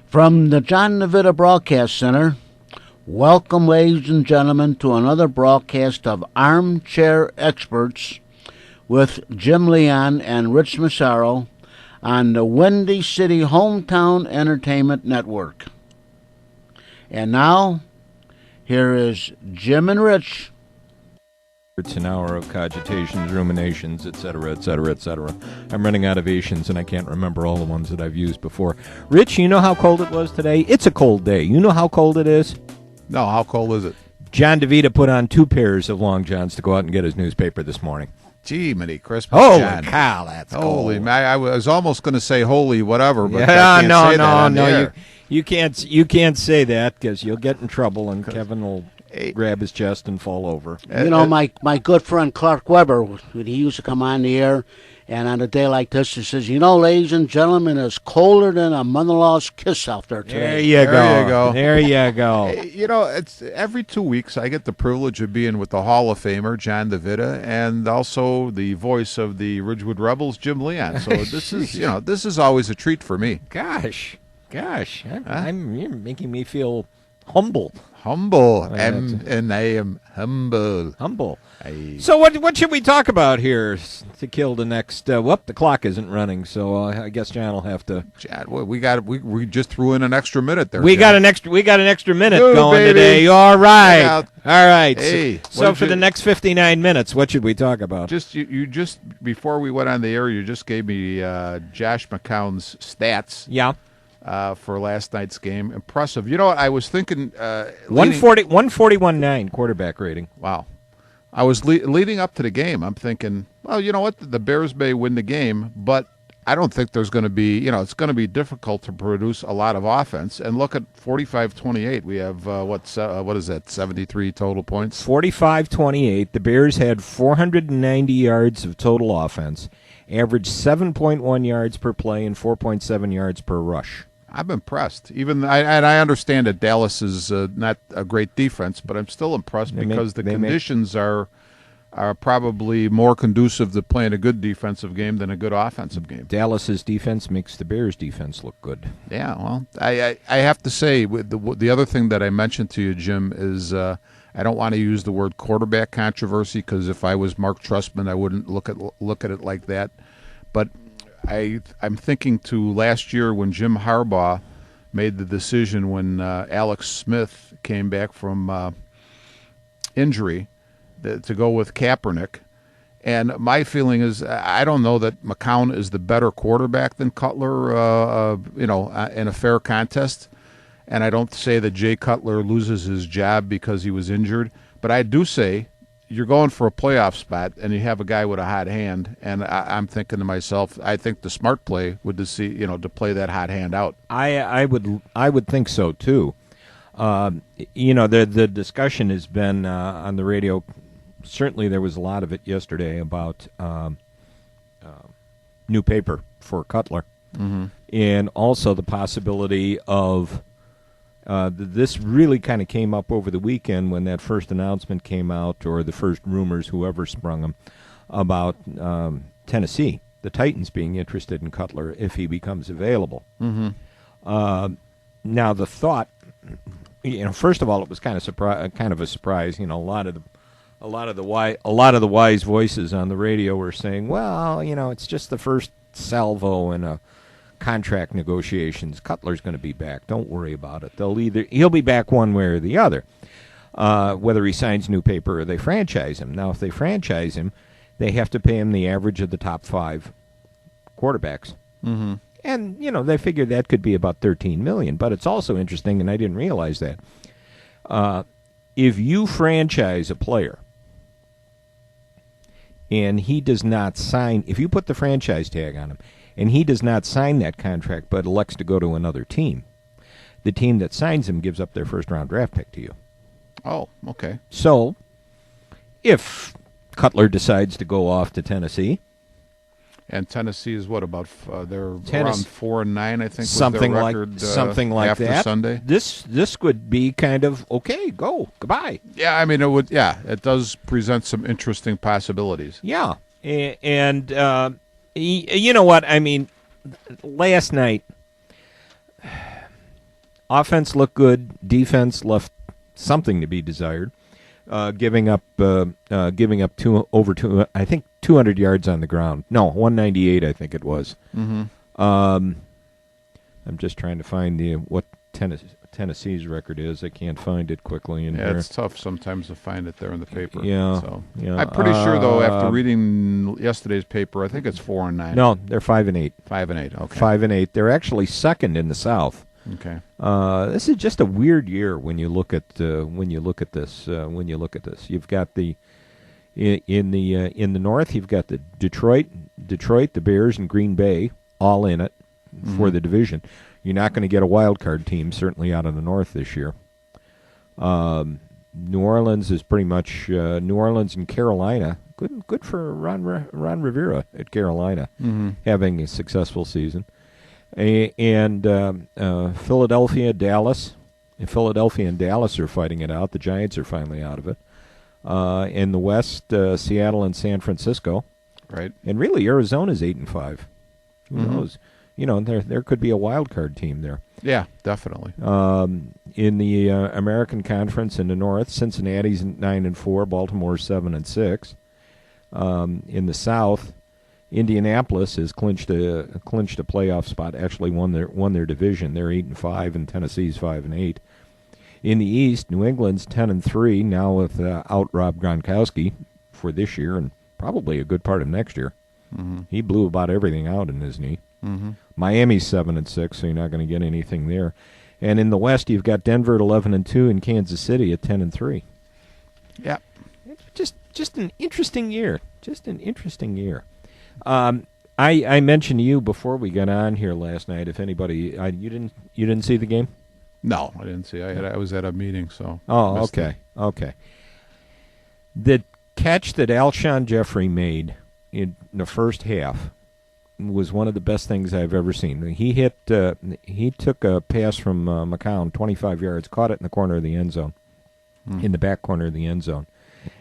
From the John Navita Broadcast Center, welcome, ladies and gentlemen, to another broadcast of Armchair Experts with Jim Leon and Rich Massaro on the Windy City Hometown Entertainment Network. And now, here is Jim and Rich. It's an hour of cogitations, ruminations, etc., etc., etc. I'm running out of Asians, and I can't remember all the ones that I've used before. Rich, you know how cold it was today? It's a cold day. You know how cold it is? No, how cold is it? John DeVita put on 2 pairs of long johns to go out and get his newspaper this morning. Gee, many Christmas, Holy John. cow, that's Holy, cold. I was almost going to say holy whatever, but Yeah, I can't say that on the air. You can't say that because you'll get in trouble, and Kevin will grab his chest and fall over. You know, my good friend Clark Weber, when he used to come on the air, and on a day like this, he says, you know, ladies and gentlemen, it's colder than a mother-in-law's kiss out there today. There you go. There you go. You know, it's every 2 weeks I get the privilege of being with the Hall of Famer, John DeVita, and also the voice of the Ridgewood Rebels, Jim Leon. So this is always a treat for me. Gosh, you're making me feel humble. Humble, and I am humble. So what should we talk about here to kill the next? The clock isn't running, so I guess John will have to. Chad, we just threw in an extra minute there. We got an extra minute going baby. today. All right, Yeah. all right. Hey, so for the next 59 minutes, what should we talk about? You just before we went on the air, you just gave me Josh McCown's stats. Yeah. For last night's game. Impressive. You know what? I was thinking... 141.9 quarterback rating. Wow. I was leading up to the game. I'm thinking, well, you know what? The Bears may win the game, but I don't think there's going to be... it's going to be difficult to produce a lot of offense. And look at 45-28. We have, what is that, 73 total points? 45-28. The Bears had 490 yards of total offense, averaged 7.1 yards per play and 4.7 yards per rush. I'm impressed. I understand that Dallas is not a great defense, but I'm still impressed because the conditions are probably more conducive to playing a good defensive game than a good offensive game. Dallas's defense makes the Bears' defense look good. Yeah, well, I have to say the other thing that I mentioned to you, Jim, is I don't want to use the word quarterback controversy because if I was Mark Trustman, I wouldn't look at it like that. But I'm thinking to last year when Jim Harbaugh made the decision when Alex Smith came back from injury to go with Kaepernick. And my feeling is I don't know that McCown is the better quarterback than Cutler, in a fair contest. And I don't say that Jay Cutler loses his job because he was injured. But I do say you're going for a playoff spot, and you have a guy with a hot hand. And I'm thinking to myself, I think the smart play would to play that hot hand out. I would think so too. The discussion has been on the radio. Certainly, there was a lot of it yesterday about new paper for Cutler, and also the possibility of. This really kind of came up over the weekend when that first announcement came out, or the first rumors, whoever sprung them, about Tennessee, the Titans being interested in Cutler if he becomes available. Mm-hmm. Now the thought, first of all, it was kind of a surprise. A lot of the wise voices on the radio were saying, well, it's just the first salvo in a contract negotiations. Cutler's going to be back. Don't worry about it. He'll be back one way or the other, whether he signs new paper or they franchise him. Now, if they franchise him, they have to pay him the average of the top 5 quarterbacks. Mm-hmm. And, they figured that could be about $13 million. But it's also interesting, and I didn't realize that, if you franchise a player and he does not sign, if you put the franchise tag on him, and he does not sign that contract but elects to go to another team, the team that signs him gives up their first-round draft pick to you. Oh, okay. So, if Cutler decides to go off to Tennessee... And Tennessee is what, about they're around 4-9, I think, something was their record, something like after that. Sunday. This could be kind of, okay, goodbye. Yeah, I mean, it does present some interesting possibilities. Yeah, and... you know what? I mean, last night, offense looked good. Defense left something to be desired. Giving up I think 200 yards on the ground. No, 198 I think it was. Mm-hmm. I'm just trying to find what Tennessee's record is. I can't find it quickly in here. It's tough sometimes to find it there in the paper. Yeah, So yeah. I'm pretty sure though, after reading yesterday's paper, I think it's 4-9. No, they're 5-8. 5-8. Okay. 5-8. They're actually second in the South. Okay. This is just a weird year when you look at this. You've got in the North. You've got the Detroit, the Bears, and Green Bay all in it for the division. You're not going to get a wild card team certainly out of the North this year. New Orleans is pretty much New Orleans and Carolina. Good for Ron Rivera at Carolina, having a successful season. And Philadelphia, Dallas. And Philadelphia and Dallas are fighting it out. The Giants are finally out of it. In the West, Seattle and San Francisco. Right. And really, Arizona's 8-5. Who knows? There could be a wild card team there. Yeah, definitely. In the American Conference in the North, Cincinnati's 9-4, Baltimore's 7-6. In the South, Indianapolis has clinched a playoff spot. Actually, won their division. They're 8-5, and Tennessee's 5-8. In the East, New England's 10-3 now without Rob Gronkowski for this year and probably a good part of next year. Mm-hmm. He blew about everything out in his knee. Mm-hmm. Miami's 7-6, so you're not going to get anything there. And in the West, you've got Denver at 11-2 and Kansas City at 10-3. Yeah, just an interesting year. Just an interesting year. I mentioned to you before we got on here last night. If anybody, you didn't see the game? no, I didn't see. I was at a meeting, so. Oh, missed okay, it. okay. The catch that Alshon Jeffrey made in the first half was one of the best things I've ever seen. He took a pass from McCown, 25 yards, caught it in the corner of the end zone, in the back corner of the end zone,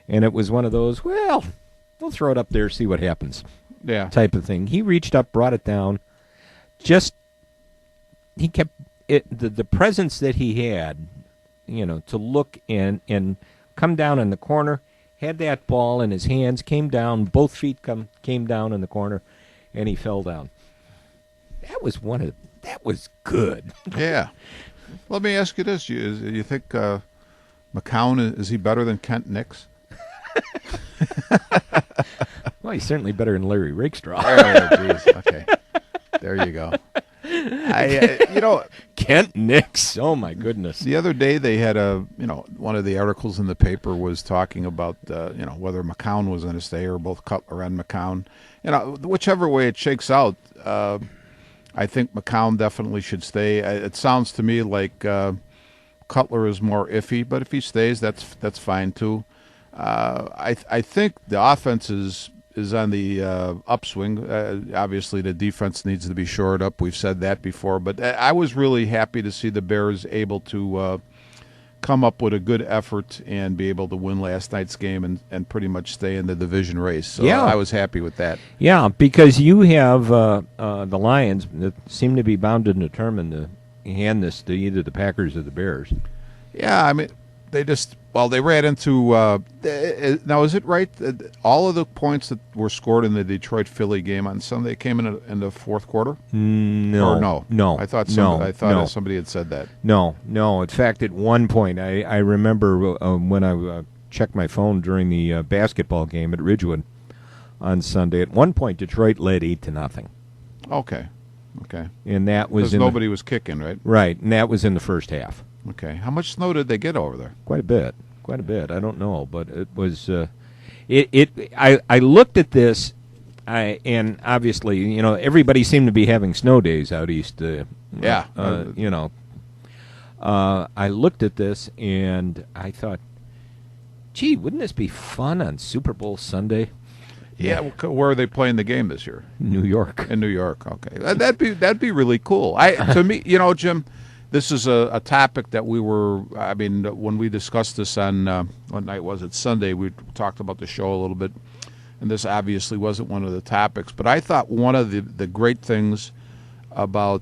and it was one of those, well, we'll throw it up there, see what happens, Yeah. type of thing. He reached up, brought it down, he kept it, the presence that he had, to look and come down in the corner, had that ball in his hands, came down, both feet came down in the corner, and he fell down. That was good. Yeah. Let me ask you this: you think McCown is he better than Kent Nix? Well, he's certainly better than Larry Rakestraw. Oh, geez. Okay. There you go. Kent Nix. Oh my goodness. The other day they had one of the articles in the paper was talking about whether McCown was going to stay or both Cutler and McCown. Whichever way it shakes out, I think McCown definitely should stay. It sounds to me like Cutler is more iffy, but if he stays, that's fine too. I think the offense is on the upswing. Obviously, the defense needs to be shored up. We've said that before, but I was really happy to see the Bears able to come up with a good effort and be able to win last night's game and pretty much stay in the division race. So Yeah. I was happy with that. Yeah, because you have the Lions that seem to be bound and determined to hand this to either the Packers or the Bears. Yeah, I mean, they ran into now, is it right that all of the points that were scored in the Detroit-Philly game on Sunday came in the fourth quarter? No. Or no? No. I thought No. somebody had said that. No. In fact, at one point, I remember when I checked my phone during the basketball game at Ridgewood on Sunday. At one point, Detroit led 8-0. Okay. And that was Because nobody was kicking, right? right, and that was in the first half. Okay. How much snow did they get over there? Quite a bit. I don't know, but it was. I looked at this, and obviously, everybody seemed to be having snow days out east. Yeah. I looked at this and I thought, gee, wouldn't this be fun on Super Bowl Sunday? Yeah. Where are they playing the game this year? New York. In New York. Okay. That'd be really cool. To me, Jim, this is a topic that when we discussed this on, what night was it? Sunday, we talked about the show a little bit, and this obviously wasn't one of the topics, but I thought one of the great things about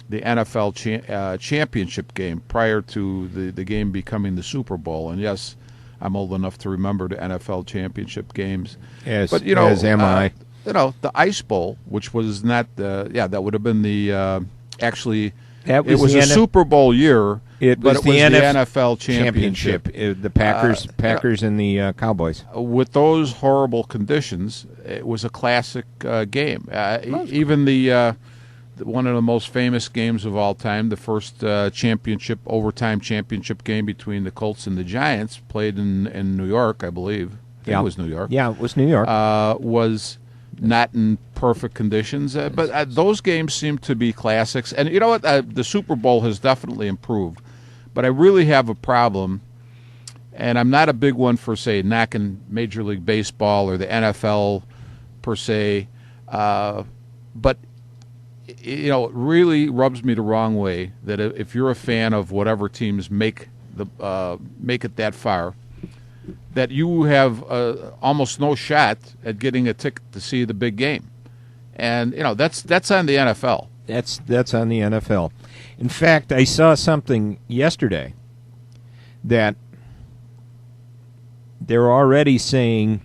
the NFL championship game prior to the game becoming the Super Bowl. And yes, I'm old enough to remember the NFL championship games. Yes, but you know, as am I. The Ice Bowl, which was not that would have been the actually. That It was a Super Bowl year, It but was it was the the NF NFL championship. The Packers and the Cowboys. With those horrible conditions, it was a classic game. Even the one of the most famous games of all time, the first overtime championship game between the Colts and the Giants, played in New York, I believe. I think it was New York. Yeah, it was New York. Was not in perfect conditions, but those games seem to be classics. And you know what? The Super Bowl has definitely improved, but I really have a problem, and I'm not a big one for, say, knocking Major League Baseball or the NFL per se, but you know, it really rubs me the wrong way that if you're a fan of whatever teams make it that far, that you have almost no shot at getting a ticket to see the big game, and you know that's on the NFL. That's on the NFL. In fact, I saw something yesterday that they're already saying,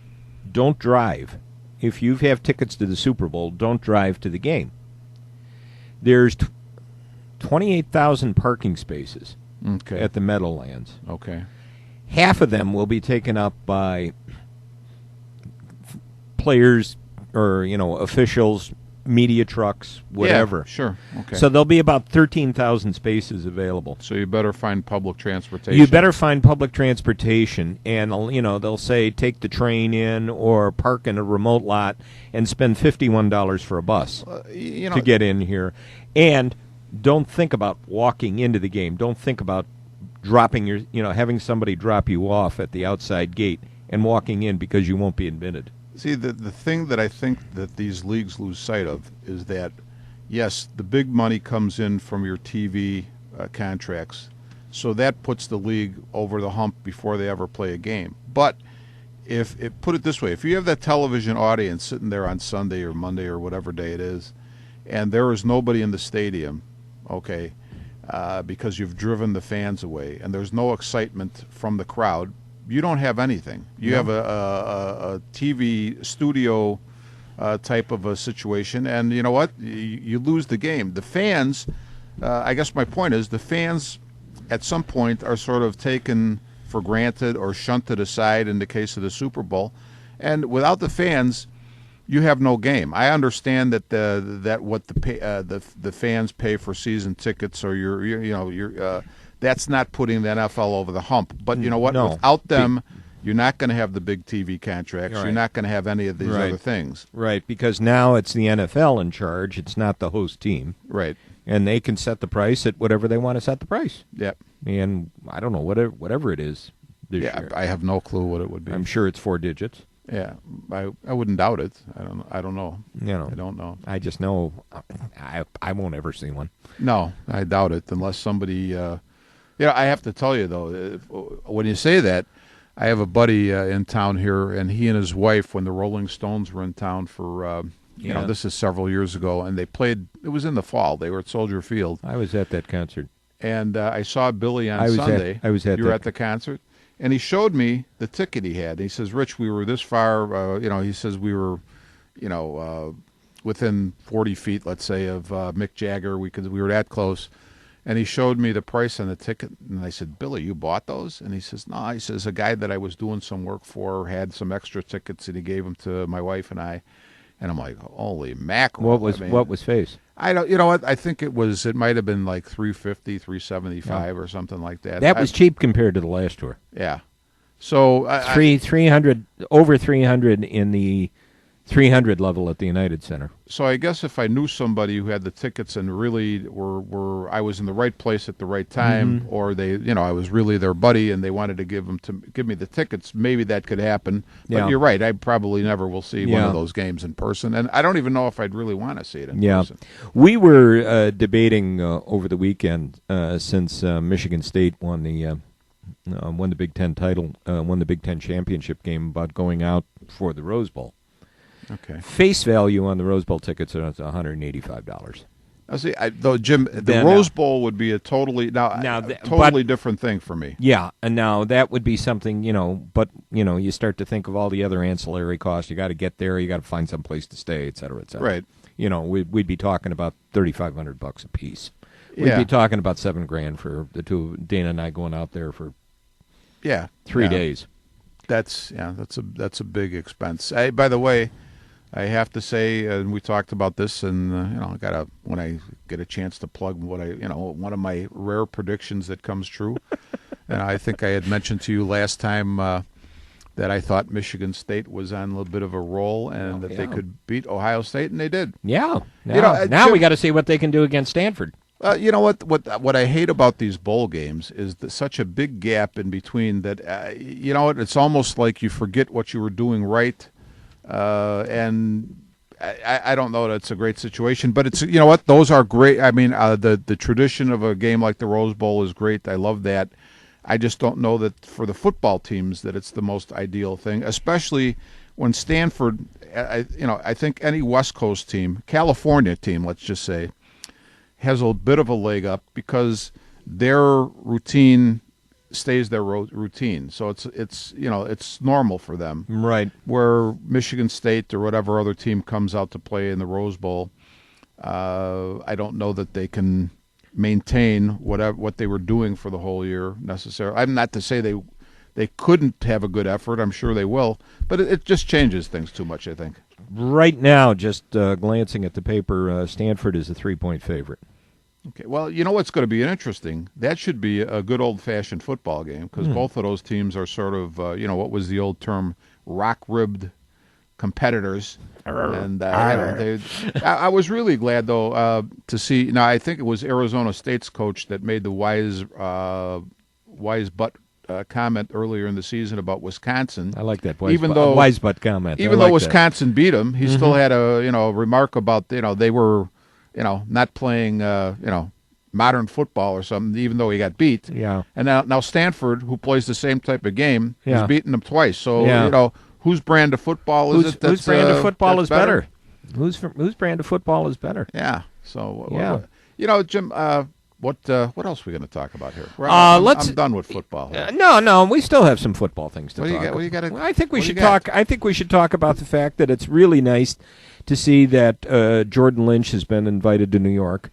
don't drive. If you have tickets to the Super Bowl, don't drive to the game. There's 28,000 parking spaces at the Meadowlands. Okay. Half of them will be taken up by players or, officials, media trucks, whatever. Yeah, sure. Okay. So there'll be about 13,000 spaces available. So you better find public transportation. You better find public transportation, and, they'll say take the train in or park in a remote lot and spend $51 for a bus to get in here. And don't think about walking into the game. Don't think about dropping having somebody drop you off at the outside gate and walking in because you won't be admitted. See, the thing that I think that these leagues lose sight of is that, yes, the big money comes in from your TV contracts, so that puts the league over the hump before they ever play a game. But put it this way, if you have that television audience sitting there on Sunday or Monday or whatever day it is, and there is nobody in the stadium, because you've driven the fans away, and there's no excitement from the crowd, you don't have anything. You have a TV studio type of a situation, and you know what? You lose the game. The fans, I guess my point is, the fans at some point are sort of taken for granted or shunted aside in the case of the Super Bowl, and without the fans, you have no game. I understand that what the fans pay for season tickets or that's not putting the NFL over the hump. But you know what? No. Without them, you're not going to have the big TV contracts. Right. You're not going to have any of these other things. Right, because now it's the NFL in charge. It's not the host team. Right. And they can set the price at whatever they want to set the price. Yep. And I don't know, whatever it is this year. I have no clue what it would be. I'm sure it's 4 digits. Yeah, I wouldn't doubt it. I don't know. I don't know. I just know I won't ever see one. No, I doubt it unless somebody. I have to tell you though, when you say that, I have a buddy in town here, and he and his wife, when the Rolling Stones were in town for, this is several years ago, and they played. It was in the fall. They were at Soldier Field. I was at that concert, and I saw Billy on Sunday. You were at the concert. And he showed me the ticket he had. He says, Rich, we were this far, he says we were, within 40 feet, let's say, of Mick Jagger. We were that close. And he showed me the price on the ticket. And I said, Billy, you bought those? And he says, no. He says, a guy that I was doing some work for had some extra tickets, and he gave them to my wife and I. And I'm like, holy mackerel. What was face? I don't. You know what? I think it might have been like $350, $375 or something like that. That was cheap compared to the last tour. Yeah. So 300 over 300 in the 300 level at the United Center. So I guess if I knew somebody who had the tickets and really I was in the right place at the right time, or I was really their buddy and they wanted to give me the tickets, maybe that could happen. But you're right, I probably never will see one of those games in person, and I don't even know if I'd really want to see it in person. We were debating over the weekend since Michigan State won the Big Ten title, won the Big Ten championship game, about going out for the Rose Bowl. Okay. Face value on the Rose Bowl tickets is $185. See, though, Jim, the Then, Rose Bowl would be a totally different thing for me. Yeah, and now that would be something, but, you start to think of all the other ancillary costs. You got to get there, you got to find some place to stay, et cetera, et cetera. Right. We'd be talking about $3,500 a piece. We'd Yeah. be talking about $7,000 for the two, Dana and I going out there for 3 days. That's a big expense. By the way, I have to say, and we talked about this, and when I get a chance to plug one of my rare predictions that comes true, and I think I had mentioned to you last time that I thought Michigan State was on a little bit of a roll and that they could beat Ohio State, and they did. Yeah. Now we got to see what they can do against Stanford. You know what I hate about these bowl games is such a big gap in between that it's almost like you forget what you were doing right. And I don't know that it's a great situation, but it's those are great. I mean, the tradition of a game like the Rose Bowl is great. I love that. I just don't know that for the football teams that it's the most ideal thing, especially when Stanford. I think any West Coast team, California team, let's just say, has a bit of a leg up because their routine stays their routine, so it's normal for them. Right. Where Michigan State or whatever other team comes out to play in the Rose Bowl, I don't know that they can maintain what they were doing for the whole year necessarily. I'm not to say they couldn't have a good effort. I'm sure they will, but it just changes things too much, I think. Right now, just glancing at the paper, Stanford is a 3-point favorite. Okay, well, you know what's going to be interesting? That should be a good old-fashioned football game because both of those teams are sort of, what was the old term, rock-ribbed competitors. And I was really glad, though, to see. Now, I think it was Arizona State's coach that made the wise butt comment earlier in the season about Wisconsin. I like that wise butt comment. Even though Wisconsin beat them, he still had a remark about they were not playing modern football or something. Even though he got beat. Yeah. And now Stanford, who plays the same type of game, has Yeah. beaten them twice. So whose brand of football is it? Whose brand of football is better? Whose brand of football is better? Yeah. So Jim. What else are we going to talk about here? I'm done with football. No, we still have some football things to What do you talk got- what do you about. gotta- Well, I think we what do should you got? talk. I think we should talk about the fact that it's really nice to see that Jordan Lynch has been invited to New York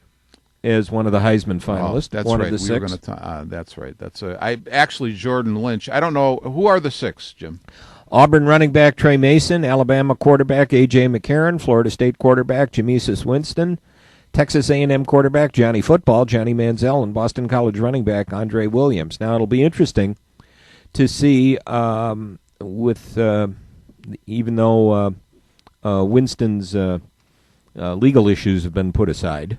as one of the Heisman finalists. That's one right. of the We were six. going to. That's right. Actually Jordan Lynch. I don't know who are the six, Jim. Auburn running back Trey Mason, Alabama quarterback A.J. McCarron, Florida State quarterback Jameis Winston, Texas A&M quarterback Johnny Manziel, and Boston College running back Andre Williams. Now, it'll be interesting to see even though Winston's legal issues have been put aside,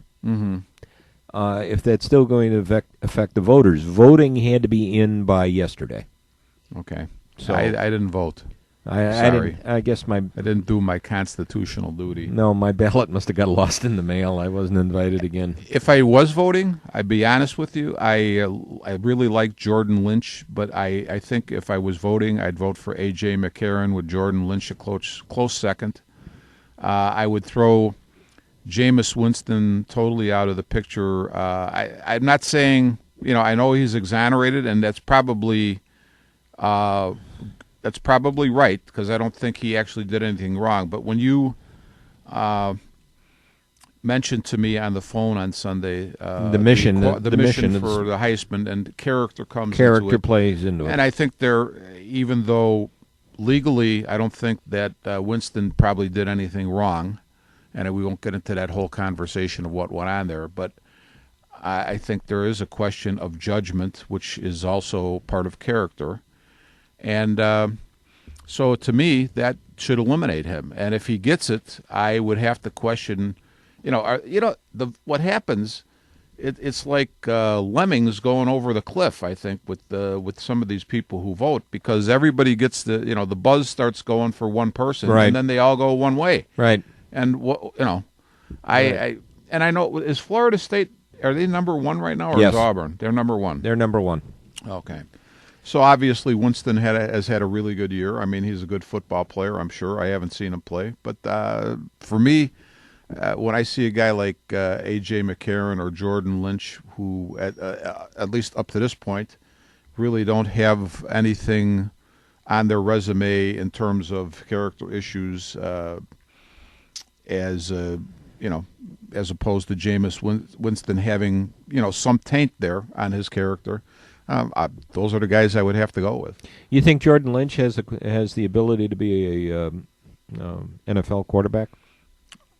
if that's still going to affect the voters. Voting had to be in by yesterday. Okay. So I didn't vote. I didn't do my constitutional duty. No, my ballot must have got lost in the mail. I wasn't invited again. If I was voting, I'd be honest with you. I really like Jordan Lynch, but I think if I was voting, I'd vote for A.J. McCarron with Jordan Lynch a close second. I would throw Jameis Winston totally out of the picture. I'm not saying, I know he's exonerated, and that's probably right because I don't think he actually did anything wrong. But when you mentioned to me on the phone on Sunday the mission for the Heisman, and character plays into it, and I think even though legally I don't think that Winston probably did anything wrong, and we won't get into that whole conversation of what went on there, but I think there is a question of judgment, which is also part of character. And so to me, that should eliminate him. And if he gets it, I would have to question, what happens. It's like lemmings going over the cliff. I think with some of these people who vote, because everybody gets the buzz starts going for one person, right, and then they all go one way, right. And I know, is Florida State, are they number one right now, or yes, is Auburn? They're number one. They're number one. Okay. So obviously Winston has had a really good year. I mean, he's a good football player, I'm sure. I haven't seen him play. But for me, when I see a guy like A.J. McCarron or Jordan Lynch, who at least up to this point really don't have anything on their resume in terms of character issues, as as opposed to Jameis Winston having some taint there on his character. Those are the guys I would have to go with. You think Jordan Lynch has the ability to be a NFL quarterback?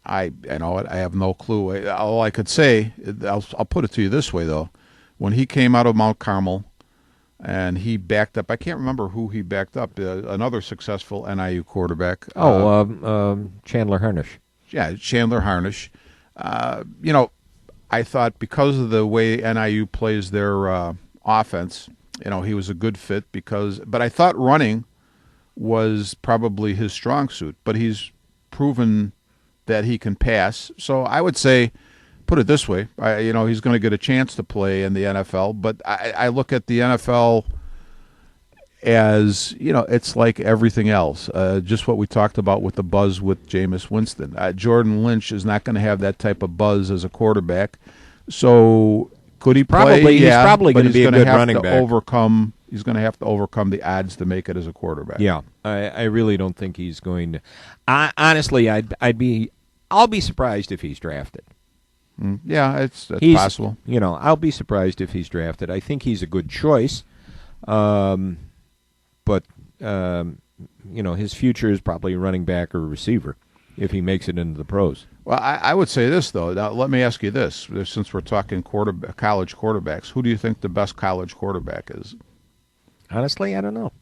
I know it. I have no clue. All I could say, I'll put it to you this way though: when he came out of Mount Carmel, and he backed up, I can't remember who he backed up. Another successful NIU quarterback. Chandler Harnish. Yeah, Chandler Harnish. I thought because of the way NIU plays their offense, he was a good fit but I thought running was probably his strong suit, but he's proven that he can pass. So I would say, put it this way, he's going to get a chance to play in the NFL, but I look at the NFL as, it's like everything else, just what we talked about with the buzz with Jameis Winston. Jordan Lynch is not going to have that type of buzz as a quarterback. So could he play? Probably. He's probably going to be a good running back. He's going to have to overcome the odds to make it as a quarterback. Yeah, I really don't think he's going to. Honestly, I'll be surprised if he's drafted. Yeah, that's possible. I'll be surprised if he's drafted. I think he's a good choice, but his future is probably running back or receiver if he makes it into the pros. Well, I would say this though. Now, let me ask you this: since we're talking college quarterbacks, who do you think the best college quarterback is? Honestly, I don't know.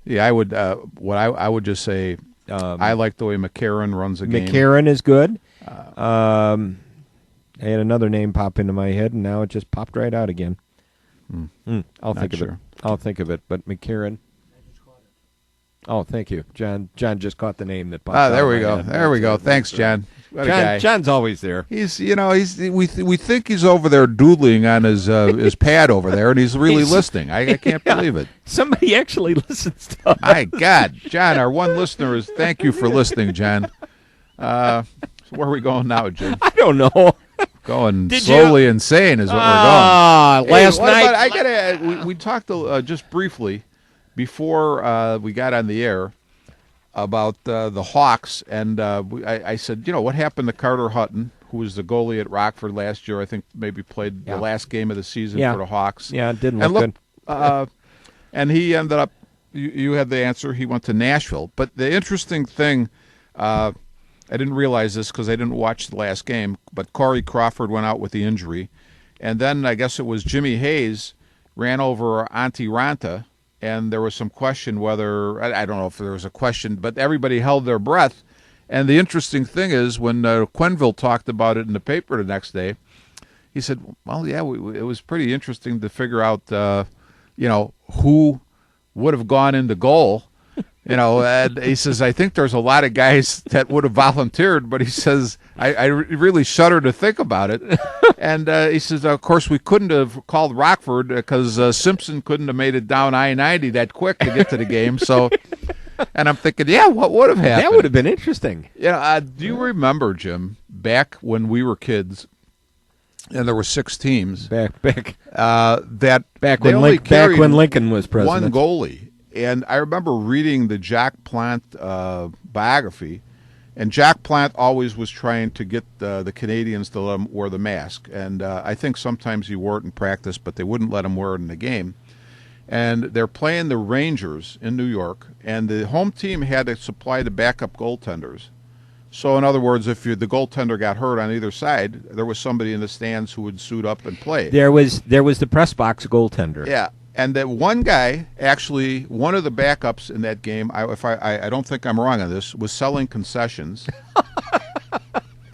Yeah, I would. I would just say I like the way McCarron runs a game. McCarron is good. I had another name pop into my head, and now it just popped right out again. I'll think of it. I'll think of it. But McCarron. Oh, thank you, John. John just caught the name that popped out. There we go. There we go. Thanks, John. John's always there. We think he's over there doodling on his pad over there, and he's really listening. I can't believe it. Somebody actually listens to us. My God, John, our one listener is. Thank you for listening, John. So where are we going now, Jim? I don't know. Going slowly insane is what we're going. Last night, we talked just briefly before we got on the air about the Hawks, and I said, what happened to Carter Hutton, who was the goalie at Rockford last year? I think maybe played the last game of the season for the Hawks. Yeah, it didn't look good. And he ended up, you had the answer, he went to Nashville. But the interesting thing, I didn't realize this because I didn't watch the last game, but Corey Crawford went out with the injury. And then I guess it was Jimmy Hayes ran over Antti Ranta, and there was some question whether, I don't know if there was a question, but everybody held their breath. And the interesting thing is when Quenneville talked about it in the paper the next day, he said, well, yeah, it was pretty interesting to figure out, who would have gone into goal. And he says, I think there's a lot of guys that would have volunteered, but he says, I really shudder to think about it. And he says, of course, we couldn't have called Rockford because Simpson couldn't have made it down I-90 that quick to get to the game. So, and I'm thinking, what would have happened? That would have been interesting. Yeah. Do you remember, Jim, back when we were kids, and there were 6 teams back when Lincoln was president. One goalie. And I remember reading the Jack Plant biography, and Jack Plant always was trying to get the Canadians to let him wear the mask. And I think sometimes he wore it in practice, but they wouldn't let him wear it in the game. And they're playing the Rangers in New York, and the home team had to supply the backup goaltenders. So, in other words, if the goaltender got hurt on either side, there was somebody in the stands who would suit up and play. There was the press box goaltender. Yeah. And that one guy, actually, one of the backups in that game, I don't think I'm wrong on this, was selling concessions.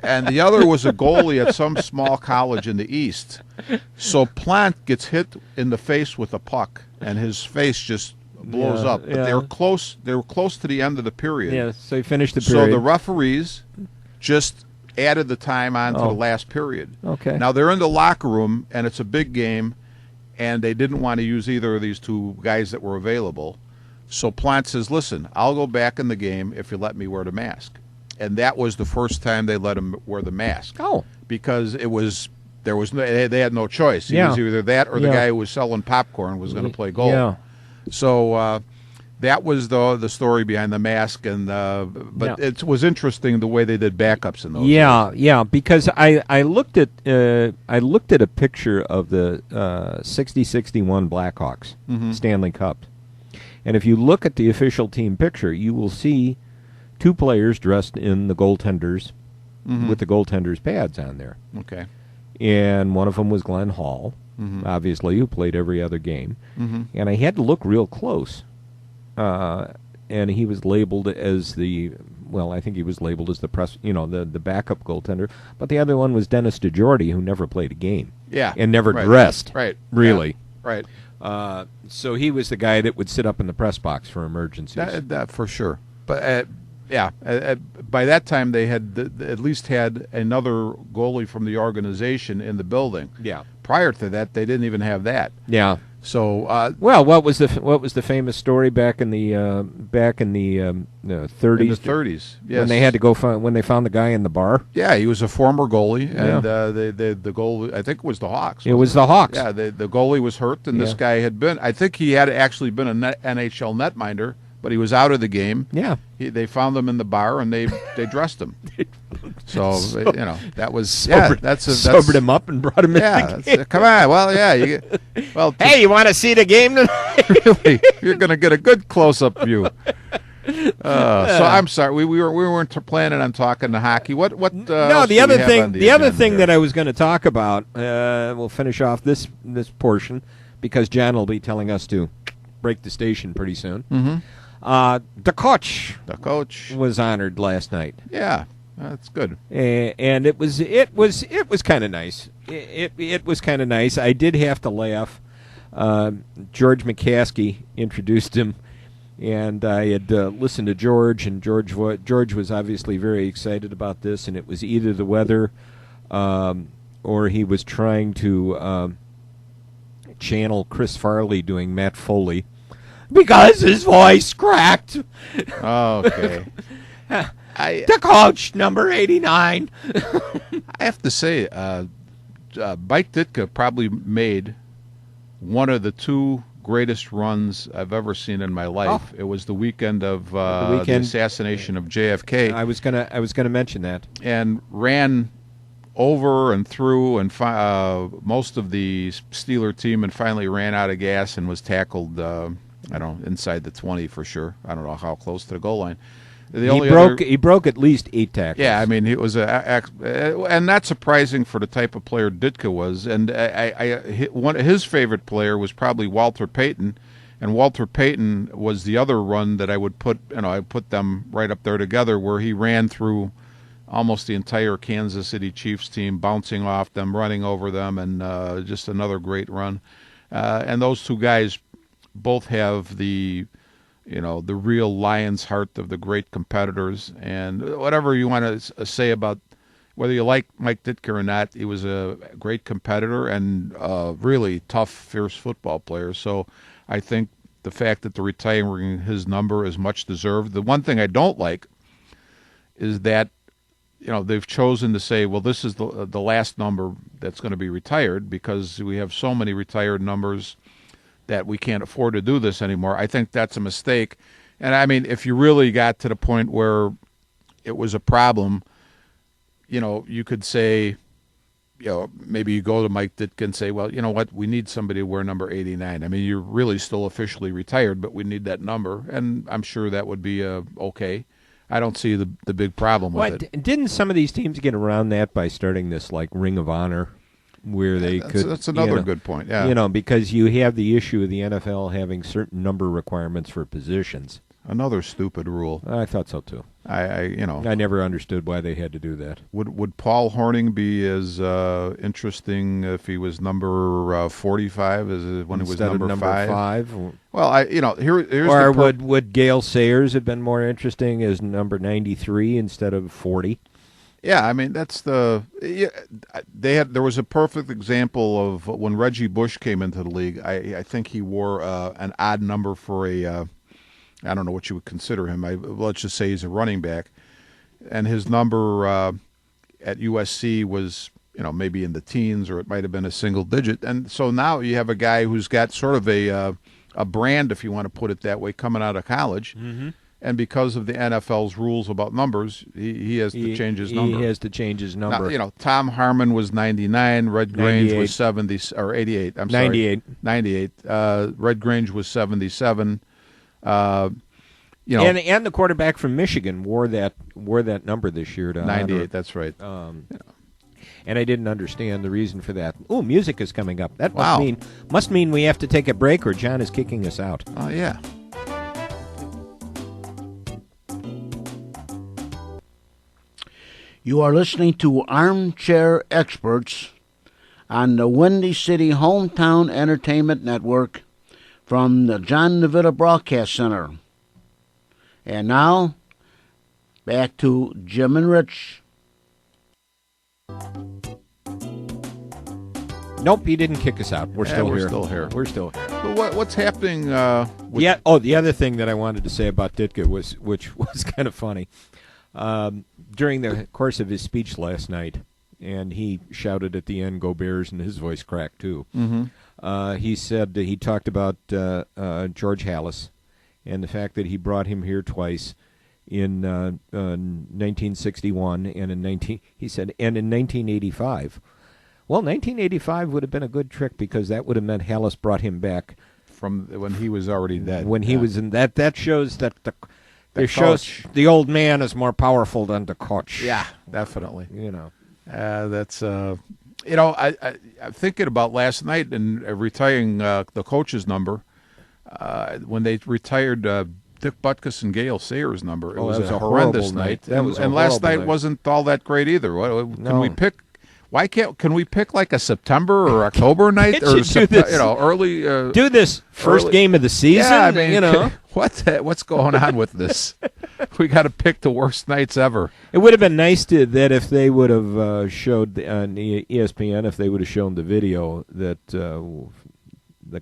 And the other was a goalie at some small college in the East. So Plant gets hit in the face with a puck, and his face just blows up. But they were close to the end of the period. Yeah, so he finished the period. So the referees just added the time on to the last period. Okay. Now they're in the locker room, and it's a big game. And they didn't want to use either of these 2 guys that were available. So Plant says, listen, I'll go back in the game if you let me wear the mask. and that was the first time they let him wear the mask. Oh. Because they had no choice. He Yeah. was either that or the Yeah. guy who was selling popcorn was going to play goal. Yeah. So that was the story behind the mask, and but Yeah. it was interesting the way they did backups in those. Yeah, because I looked at a picture of the 60-61 Blackhawks Stanley Cup, and if you look at the official team picture, you will see two players dressed in the goaltenders with the goaltenders pads on there, Okay. and one of them was Glenn Hall, obviously, who played every other game, and I had to look real close. And he was labeled as I think he was labeled as the the backup goaltender. But the other one was Dennis DeJordy, who never played a game. Yeah. And never Right. dressed. Right. Really. Yeah. Right. So he was the guy that would sit up in the press box for emergencies. That for sure. But by that time they had at least had another goalie from the organization in the building. Yeah. Prior to that, they didn't even have that. Yeah. So Well, what was the famous story back in the 30s? in the 30s, yes. when they had to go when they found the guy in the bar. Yeah, he was a former goalie, and the goalie, I think it was the Hawks. It was the Hawks. Yeah, the goalie was hurt, and this Yeah. guy had been. I think he had actually been an NHL netminder, but he was out of the game. Yeah. They found him in the bar, and they dressed him. So, that was Sobered, that's sobered him up and brought him in. Yeah, the game. come on. Well, yeah. Hey, you want to see the game tonight? really, you're going to get a good close-up view. So I'm sorry, we weren't planning on talking to hockey. What? No, else the do other we have thing, on the other agenda thing here? that I was going to talk about, we'll finish off this portion because John will be telling us to break the station pretty soon. The coach the coach. was honored last night, Yeah, that's good. and it was kind of nice. It was kind of nice. I did have to laugh. George McCaskey introduced him, and I had listened to George, and George was obviously very excited about this, and it was either the weather, or he was trying to channel Chris Farley doing Matt Foley because his voice cracked. Okay. The coach, number 89. I have to say, Mike Ditka probably made one of the two greatest runs I've ever seen in my life. Oh. It was the weekend of The the assassination of JFK, I was gonna mention that. and ran over and through and most of the Steeler team, and finally ran out of gas and was tackled. I don't know, inside the 20 for sure. I don't know how close to the goal line. He broke at least 8 tackles. Yeah, I mean, it was and that's surprising for the type of player Ditka was. And one of his favorite player was probably Walter Payton, and Walter Payton was the other run that I would put. I put them right up there together, where he ran through almost the entire Kansas City Chiefs team, bouncing off them, running over them, and just another great run. And those two guys both have the real lion's heart of the great competitors. And whatever you want to say about whether you like Mike Ditka or not, he was a great competitor and really tough, fierce football player. So I think the fact that they're retiring his number is much deserved. The one thing I don't like is that they've chosen to say, well, this is the last number that's going to be retired, because we have so many retired numbers that we can't afford to do this anymore. I think that's a mistake. And I mean, if you really got to the point where it was a problem, you could say, maybe you go to Mike Ditka and say, well, you know what, we need somebody to wear number 89. I mean, you're really still officially retired, but we need that number. And I'm sure that would be okay. I don't see the big problem with it. Didn't some of these teams get around that by starting this like Ring of Honor, where they could? That's another good point. Yeah, because you have the issue of the NFL having certain number requirements for positions. Another stupid rule. I thought so too. I never understood why they had to do that. Would Paul Hornung be as interesting if he was number 45 as when Instead he was number 5? Well, here's or would Gale Sayers have been more interesting as number 93 instead of 40? Yeah, I mean there was a perfect example of when Reggie Bush came into the league. I think he wore an odd number for a I don't know what you would consider him. Let's just say he's a running back, and his number at USC was, maybe in the teens, or it might have been a single digit. And so now you have a guy who's got sort of a brand, if you want to put it that way, coming out of college. Mm-hmm. And because of the NFL's rules about numbers, he has to change his number. He has to change his number. Now, Tom Harmon was 99. Red Grange 98. was 70 or 88. I'm 98. sorry, 98. Red Grange was 77. And the quarterback from Michigan wore that number this year to 98. honor. That's right. And I didn't understand the reason for that. Oh, music is coming up. That Wow. must mean we have to take a break, or John is kicking us out. Oh yeah. You are listening to Armchair Experts on the Windy City Hometown Entertainment Network from the John Navita Broadcast Center. And now, back to Jim and Rich. Nope, he didn't kick us out. We're Yeah, still we're here. still here. We're still here. But what's happening? With Yeah. Oh, the other thing that I wanted to say about Ditka which was kind of funny, during the course of his speech last night, and he shouted at the end, "Go Bears," and his voice cracked too. Mm-hmm. He said that he talked about George Halas and the fact that he brought him here twice in 1961 and in 1985. Well, 1985 would have been a good trick, because that would have meant Halas brought him back from when he was already dead. when he was in that. That shows that The it shows coach. the old man is more powerful than the coach. Yeah, definitely. That's I'm thinking about last night and retiring the coach's number. When they retired Dick Butkus and Gail Sayers' number, it was that was a a horrendous horrible night. That And, was a and last horrible night night. wasn't all that great either. Can No. we pick? Why can we pick like a September or October night, Can't you do this? early? do this first early- game of the season. Yeah, I mean, what's going on with this? We got to pick the worst nights ever. It would have been nice that if they would have showed on ESPN, if they would have shown the video, that the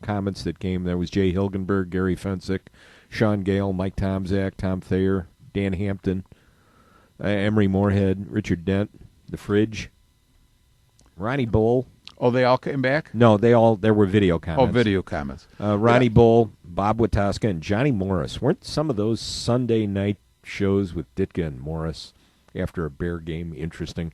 comments that came. There was Jay Hilgenberg, Gary Fensick, Sean Gale, Mike Tomzak, Tom Thayer, Dan Hampton, Emery Moorhead, Richard Dent, The Fridge, Ronnie Bull. Oh, they all came back? No, there were video comments. Oh, video comments. Ronnie Bull, Bob Wataska, and Johnny Morris. Weren't some of those Sunday night shows with Ditka and Morris after a Bear game interesting?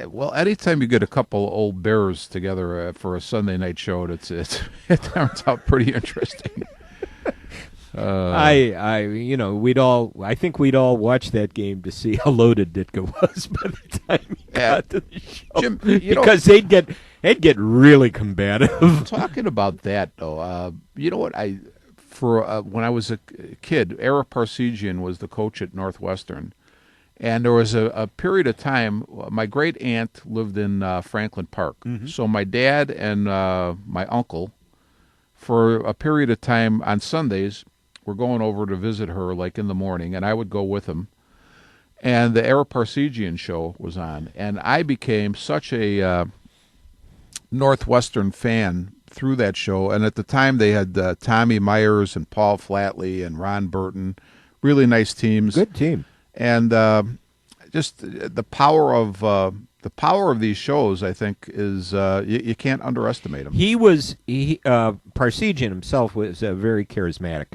Well, anytime you get a couple old Bears together for a Sunday night show, it turns out pretty interesting. I think we'd all watch that game to see how loaded Ditka was by the time he got to the show, Jim, because they'd get really combative. Talking about that, though, you know what? When I was a kid, Ara Parsegian was the coach at Northwestern, and there was a period of time. My great aunt lived in Franklin Park, so my dad and my uncle, for a period of time on Sundays, were going over to visit her, like in the morning, and I would go with them. And the Ara Parsegian show was on, and I became such a Northwestern fan through that show. And at the time, they had Tommy Myers and Paul Flatley and Ron Burton, really nice teams. Good team. And just the power of these shows, I think, is you can't underestimate them. Parsegian himself was a very charismatic,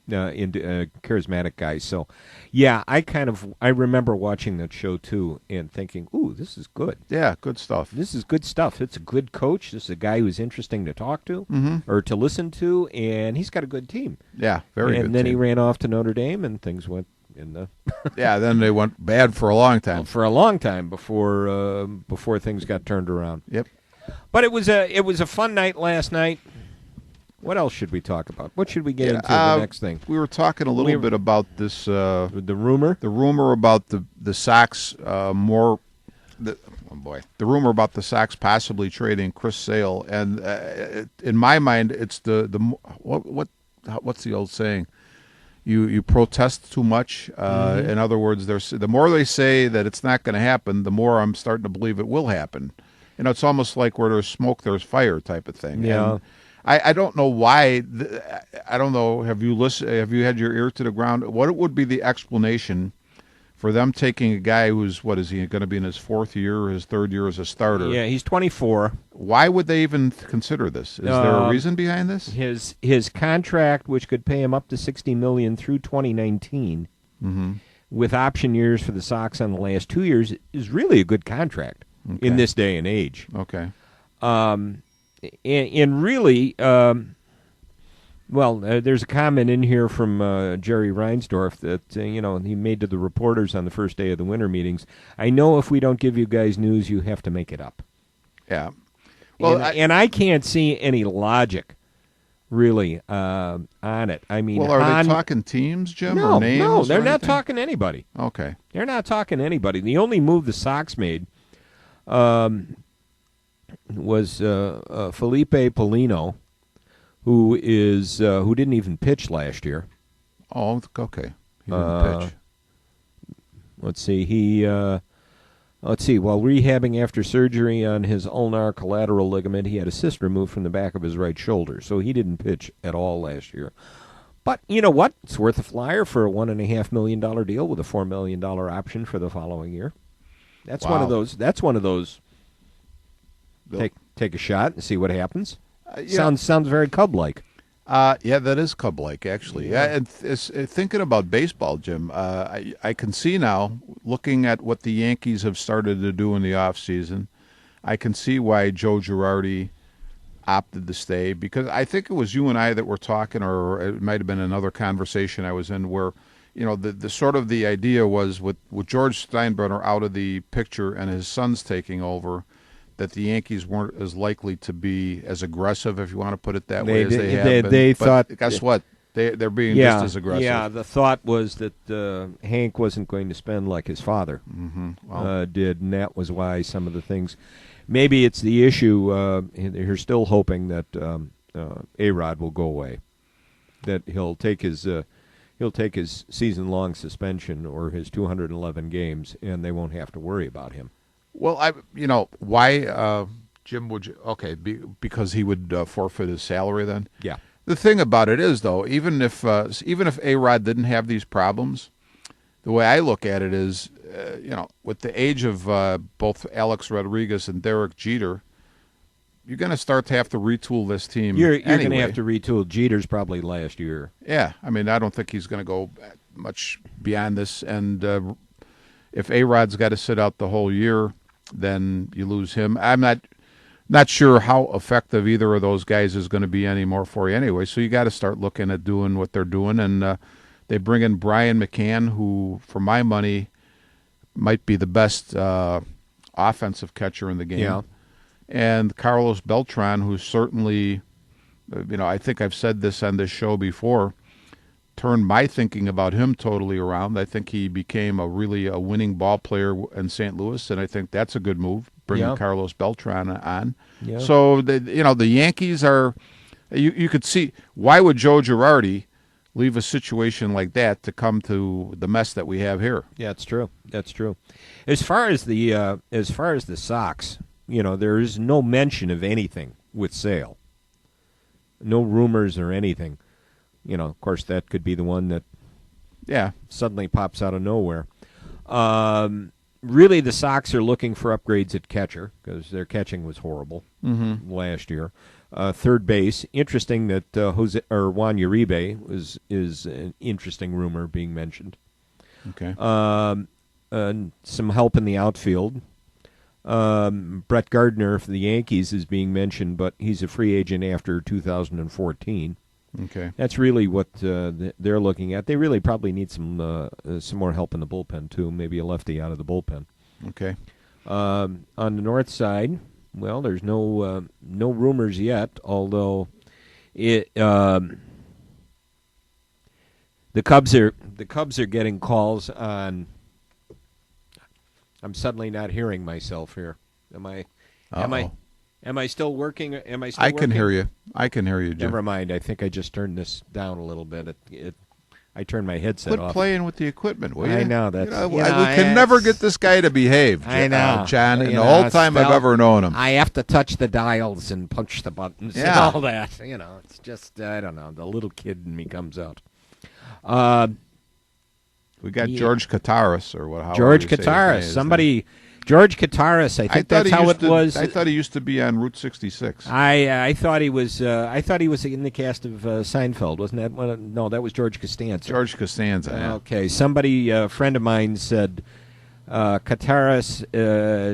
charismatic guy. So, yeah, I remember watching that show too and thinking, "Ooh, this is good. Yeah, good stuff. This is good stuff. It's a good coach. This is a guy who's interesting to talk to or to listen to, and he's got a good team." Yeah, very good. And then he team. ran off to Notre Dame, and things went in the Yeah, then they went bad for a long time. for a long time before things got turned around. Yep. But it was a fun night last night. What else should we talk about? What should we get into the next thing? We were talking a little bit about this. The rumor? The rumor about the Sox the rumor about the Sox possibly trading Chris Sale, and in my mind, it's what's the old saying? You protest too much. In other words, the more they say that it's not going to happen, the more I'm starting to believe it will happen. It's almost like where there's smoke, there's fire type of thing. Yeah. And I don't know why. I don't know. Have you listened? Have you had your ear to the ground? What would be the explanation for them taking a guy who's, what is he going to be in his fourth year or his third year as a starter? Yeah, he's 24. Why would they even consider this? Is there a reason behind this? His contract, which could pay him up to $60 million through 2019, with option years for the Sox on the last 2 years, is really a good contract in this day and age. Okay. And really, there's a comment in here from Jerry Reinsdorf that he made to the reporters on the first day of the winter meetings. I know if we don't give you guys news, you have to make it up. Yeah. Well, and I can't see any logic, really, on it. I mean, well, are they talking teams, Jim, or names? No, they're or not anything? talking to anybody. Okay. They're not talking to anybody. The only move the Sox made was Felipe Polino, who didn't even pitch last year. Oh, okay. He didn't pitch. Let's see. While rehabbing after surgery on his ulnar collateral ligament, he had a cyst removed from the back of his right shoulder, so he didn't pitch at all last year. But you know what? It's worth a flyer for a $1.5 million deal with a $4 million option for the following year. That's one of those. That's one of those. Take a shot and see what happens. Sounds very Cub-like. Yeah, that is Cub-like, actually. Yeah, it's thinking about baseball, Jim, I can see now, looking at what the Yankees have started to do in the offseason, I can see why Joe Girardi opted to stay, because I think it was you and I that were talking, or it might have been another conversation I was in where, the sort of the idea was with George Steinbrenner out of the picture and his sons taking over, that the Yankees weren't as likely to be as aggressive, if you want to put it that way, as they have been. They but thought, guess what? They're being just as aggressive. Yeah, the thought was that Hank wasn't going to spend like his father did, and that was why some of the things. Maybe it's the issue. They're still hoping that A-Rod will go away, that he'll take his season-long suspension or his 211 games, and they won't have to worry about him. Well, why, Jim, would you, because he would forfeit his salary then? Yeah. The thing about it is, though, even if A-Rod didn't have these problems, the way I look at it is, with the age of both Alex Rodriguez and Derek Jeter, you're going to start to have to retool this team. You're going to have to retool. Jeter's probably last year. Yeah, I mean, I don't think he's going to go much beyond this, and if A-Rod's got to sit out the whole year, then you lose him. I'm not sure how effective either of those guys is going to be anymore for you anyway, so you got to start looking at doing what they're doing, and they bring in Brian McCann, who, for my money, might be the best offensive catcher in the game. Yeah. And Carlos Beltran, who's certainly, I think I've said this on this show before, turned my thinking about him totally around. I think he became a winning ball player in St. Louis, and I think that's a good move, bringing Carlos Beltran on. Yeah. So, the Yankees are, you could see, why would Joe Girardi leave a situation like that to come to the mess that we have here? Yeah, it's true. That's true. As far as the Sox, there is no mention of anything with Sale. No rumors or anything. Of course, that could be the one that suddenly pops out of nowhere. Really, the Sox are looking for upgrades at catcher because their catching was horrible last year. Third base, interesting that Juan Uribe is an interesting rumor being mentioned. Okay. Some help in the outfield. Brett Gardner for the Yankees is being mentioned, but he's a free agent after 2014. Okay. That's really what they're looking at. They really probably need some more help in the bullpen, too, maybe a lefty out of the bullpen. Okay. On the north side, well, there's no rumors yet, although the Cubs are getting calls on. I'm suddenly not hearing myself here. Am I still working? I can hear you. I can hear you, Jim. Never mind. I think I just turned this down a little bit. I turned my headset off. Quit playing with the equipment, will you? I know that's. We can never get this guy to behave. I know, John. In the whole time I've ever known him, I have to touch the dials and punch the buttons and all that. It's just I don't know. The little kid in me comes out. We got George Kataris, or what? George Kataris. George Kataris. I think that's how it was. I thought he used to be on Route 66. I thought he was. I thought he was in the cast of Seinfeld, wasn't that one? No, that was George Costanza. George Costanza. Yeah. Okay. Somebody, a friend of mine, said Kataris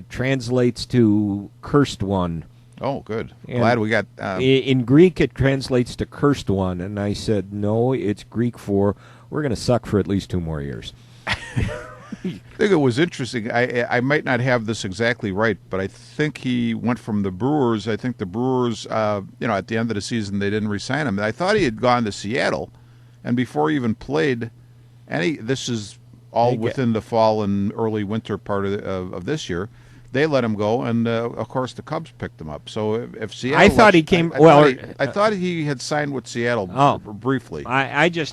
translates to cursed one. Oh, good. And Glad we got. In Greek, it translates to cursed one, and I said no. It's Greek for we're going to suck for at least 2 more years. I think it was interesting. I might not have this exactly right, but I think he went from the Brewers. I think the Brewers, at the end of the season, they didn't re-sign him. I thought he had gone to Seattle, and before he even played, this is all within the fall and early winter part of this year. They let him go, and of course the Cubs picked him up. So if Seattle, I thought he came. I thought he had signed with Seattle briefly. I just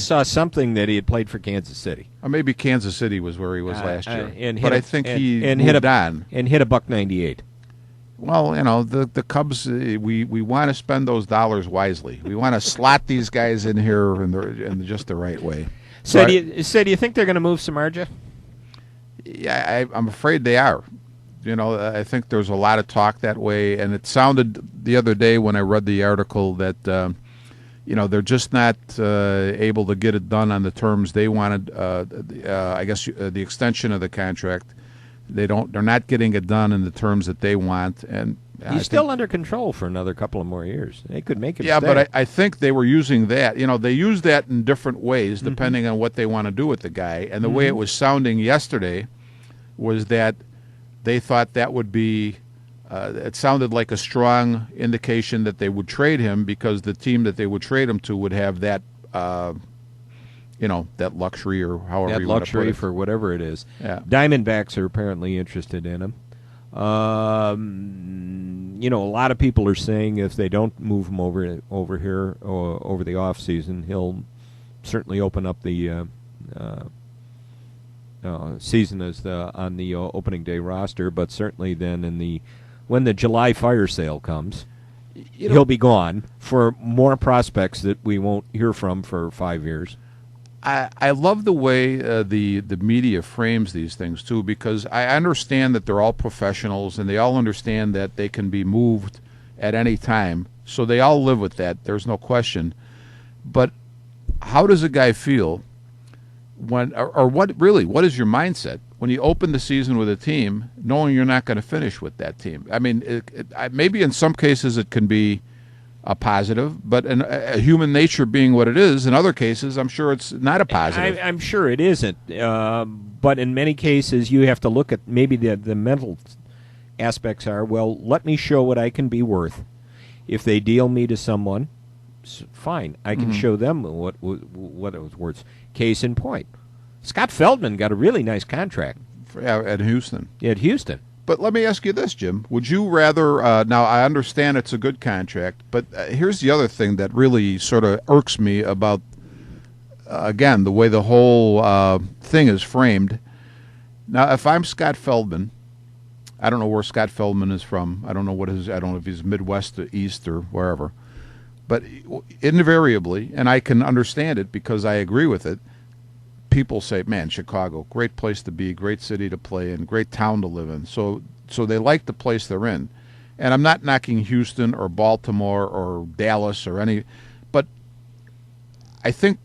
saw something that he had played for Kansas City. Or maybe Kansas City was where he was last year. But I think he moved on and hit $198. Well, the Cubs, we want to spend those dollars wisely. We want to slot these guys in here in just the right way. So do you think they're going to move Samardzija? Yeah, I'm afraid they are. I think there's a lot of talk that way, and it sounded the other day when I read the article that they're just not able to get it done on the terms they wanted. I guess the extension of the contract, they're not getting it done in the terms that they want, and he's still under control for another couple of more years. They could make him stay. But I think they were using that. They use that in different ways depending on what they want to do with the guy. And the way it was sounding yesterday was that they thought that would be. It sounded like a strong indication that they would trade him because the team that they would trade him to would have that. That luxury or however that you luxury want to put it. for whatever it is. Yeah. Diamondbacks are apparently interested in him. A lot of people are saying if they don't move him over here over the off season, he'll certainly open up the season as on the opening day roster. But certainly then when the July fire sale comes, he'll be gone for more prospects that we won't hear from for 5 years. I love the way the media frames these things, too, because I understand that they're all professionals and they all understand that they can be moved at any time. So they all live with that. There's no question. But how does a guy feel what is your mindset when you open the season with a team knowing you're not going to finish with that team? I mean, maybe in some cases it can be a positive, but human nature being what it is, in other cases, I'm sure it's not a positive. I'm sure it isn't. But in many cases, you have to look at maybe the mental aspects are, well, let me show what I can be worth. If they deal me to someone, fine. I can show them what it was worth. Case in point. Scott Feldman got a really nice contract. At Houston. At Houston. But let me ask you this, Jim. Would you rather, now I understand it's a good contract, but here's the other thing that really sort of irks me about, again, the way the whole thing is framed. Now, if I'm Scott Feldman, I don't know where Scott Feldman is from. I don't know if he's Midwest or East or wherever. But invariably, and I can understand it because I agree with it, people say, man, Chicago, great place to be, great city to play in, great town to live in. So they like the place they're in. And I'm not knocking Houston or Baltimore or Dallas or any, but I think,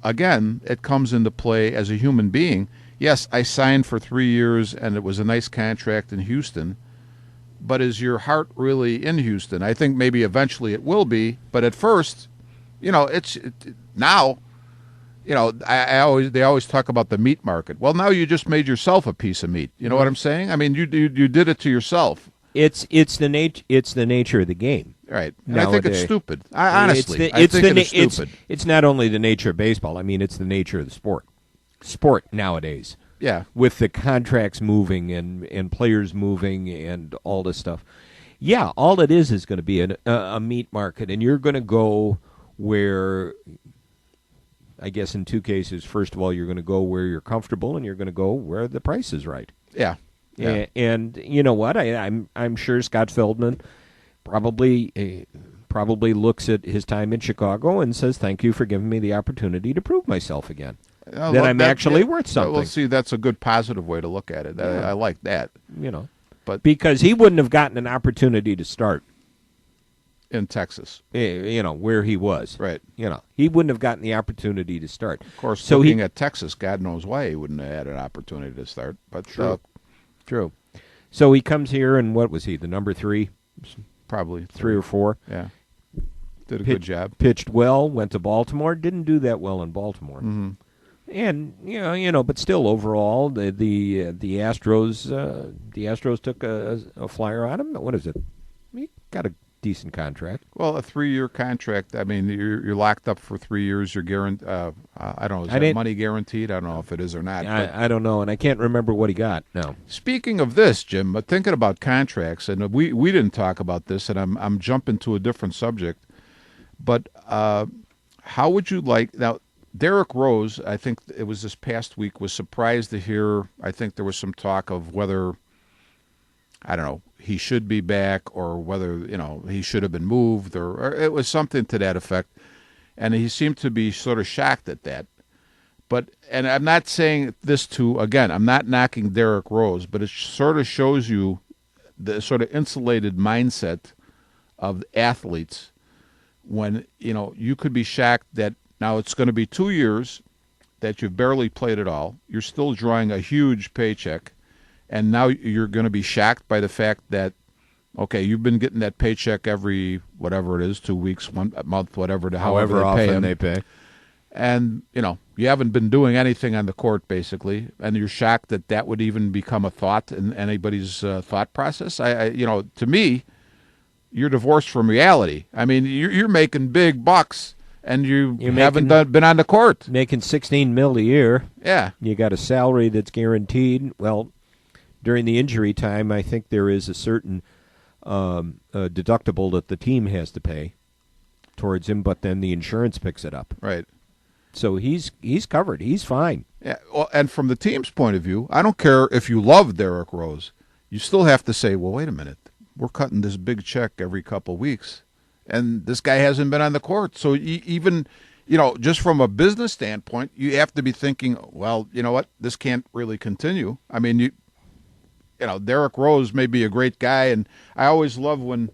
again, it comes into play as a human being. Yes, I signed for 3 years and it was a nice contract in Houston, but is your heart really in Houston? I think maybe eventually it will be, but at first, now, they always talk about the meat market. Well, now you just made yourself a piece of meat. You know what I'm saying? I mean, you did it to yourself. It's the nature of the game. Right. And I think it's stupid. Honestly, I think it's stupid. It's not only the nature of baseball. I mean, it's the nature of the sport. Sport nowadays. Yeah. With the contracts moving and players moving and all this stuff. Yeah, all it is going to be a meat market, and you're going to go where, I guess in 2 cases, first of all, you're going to go where you're comfortable, and you're going to go where the price is right. Yeah. And you know what? I'm sure Scott Feldman probably looks at his time in Chicago and says, thank you for giving me the opportunity to prove myself again. that I'm actually worth something. Well, see, that's a good positive way to look at it. I like that. But because he wouldn't have gotten an opportunity to start in Texas, where he was. Right. He wouldn't have gotten the opportunity to start. Of course, looking at Texas, God knows why he wouldn't have had an opportunity to start. But True. So he comes here, and what was he, the number 3? Probably 3 or 4. Yeah. Did a good job. Pitched well, went to Baltimore, didn't do that well in Baltimore. Mm-hmm. And but still overall the Astros took a flyer on him. What is it? He got a decent contract. Well, a 3-year contract. I mean, you're locked up for 3 years. You're guaranteed. I don't know. Is that money guaranteed? I don't know if it is or not. I don't know, and I can't remember what he got. No. Speaking of this, Jim, thinking about contracts, and we didn't talk about this, and I'm jumping to a different subject. But how would you like now? Derek Rose, I think it was this past week, was surprised to hear. I think there was some talk of whether, I don't know, he should be back or whether he should have been moved or it was something to that effect, and he seemed to be sort of shocked at that. And I'm not saying this again, I'm not knocking Derek Rose, but it sort of shows you the sort of insulated mindset of athletes when you could be shocked that. Now, it's going to be 2 years that you've barely played at all. You're still drawing a huge paycheck. And now you're going to be shocked by the fact that, okay, you've been getting that paycheck every, whatever it is, 2 weeks, 1 month, whatever, however often they pay. And, you haven't been doing anything on the court, basically. And you're shocked that would even become a thought in anybody's thought process. To me, you're divorced from reality. I mean, you're making big bucks. And you haven't been on the court. Making $16 million a year. Yeah. You got a salary that's guaranteed. Well, during the injury time, I think there is a certain deductible that the team has to pay towards him, but then the insurance picks it up. Right. So he's covered. He's fine. Yeah. Well, and from the team's point of view, I don't care if you love Derek Rose. You still have to say, well, wait a minute. We're cutting this big check every couple weeks. And this guy hasn't been on the court. So even, just from a business standpoint, you have to be thinking, well, you know what? This can't really continue. I mean, Derek Rose may be a great guy. And I always love when,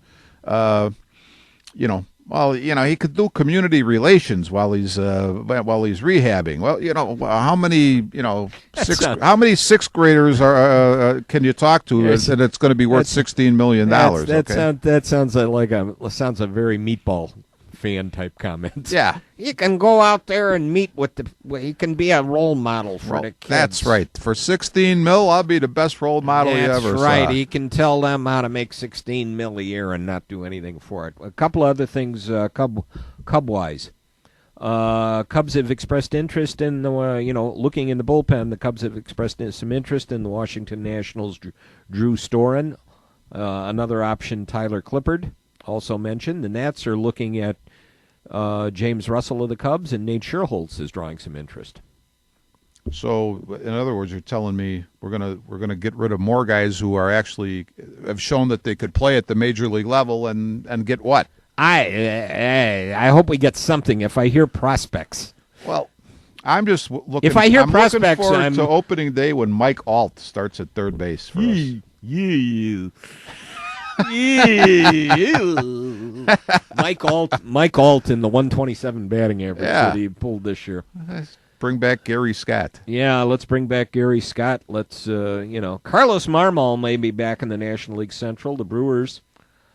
he could do community relations while he's rehabbing. Well, how many sixth graders can you talk to, and it's going to be worth $16 million? That sounds like a very meatball fan type comment. Yeah, you can go out there and meet with he can be a role model for the kids. That's right. For $16 million, I'll be the best role model you ever saw. That's right. He can tell them how to make $16 million a year and not do anything for it. A couple other things, Cub-wise. Cubs have expressed interest in looking in the bullpen. The Cubs have expressed some interest in the Washington Nationals' Drew Storen. Another option, Tyler Clippard, also mentioned. The Nats are looking at James Russell of the Cubs, and Nate Scherholtz is drawing some interest. So, in other words, you're telling me we're gonna get rid of more guys who are actually have shown that they could play at the major league level and get what? I hope we get something. If I hear prospects, well, I'm just looking. If I hear prospects, looking forward to opening day when Mike Alt starts at third base for us. Mike Alt in the 127 batting average that he pulled this year. Bring back Gary Scott. Yeah, let's bring back Gary Scott. Let's Carlos Marmol may be back in the National League Central. The Brewers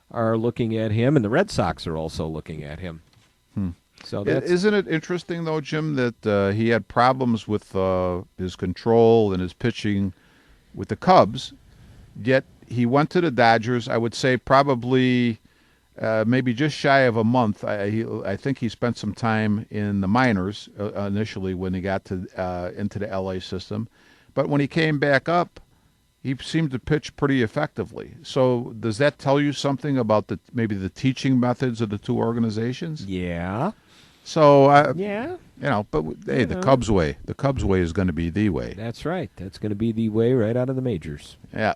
are looking at him, and the Red Sox are also looking at him. So isn't it interesting though, Jim, that he had problems with his control and his pitching with the Cubs, yet he went to the Dodgers, I would say probably maybe just shy of a month. I think he spent some time in the minors initially when he got to into the L.A. system. But when he came back up, he seemed to pitch pretty effectively. So does that tell you something about maybe the teaching methods of the two organizations? Yeah. So, but hey, the Cubs way. The Cubs way is going to be the way. That's right. That's going to be the way right out of the majors. Yeah,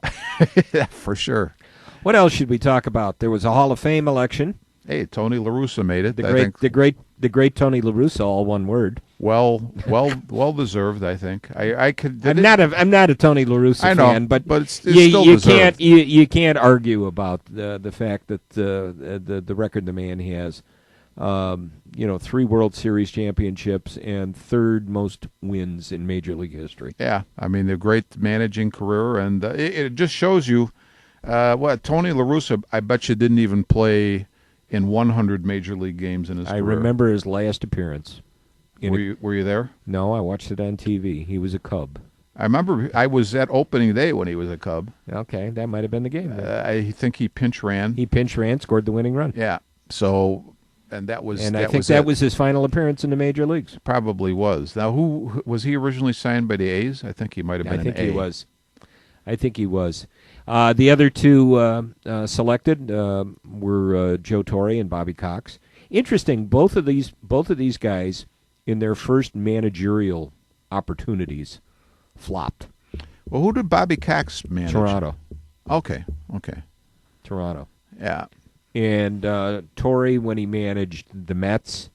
yeah, for sure. What else should we talk about? There was a Hall of Fame election. Hey, Tony La Russa made it. The great Tony La Russa, all one word. well deserved. I think I could. I'm not a Tony La Russa I know, fan, but it's you, still you deserved. can't you can't argue about the fact that the record the man has. 3 World Series championships and 3rd most wins in Major League history. Yeah, I mean, a great managing career, and it just shows you what Tony La Russa, I bet you, didn't even play in 100 Major League games in his career. I remember his last appearance. Were you there? No, I watched it on TV. He was a Cub. I remember I was at opening day when he was a Cub. Okay, that might have been the game. I think he pinch ran. He pinch ran, scored the winning run. Yeah, so... And that was, and that I think was that it. was his final appearance in the major leagues. Probably was. Now, who was he originally signed by the A's? I think he might have been. I think an A. he was. I think he was. The other 2 selected were Joe Torre and Bobby Cox. Interesting. Both of these guys, in their first managerial opportunities, flopped. Well, who did Bobby Cox manage? Toronto. Okay. Toronto. Yeah. And Torre, when he managed the Mets.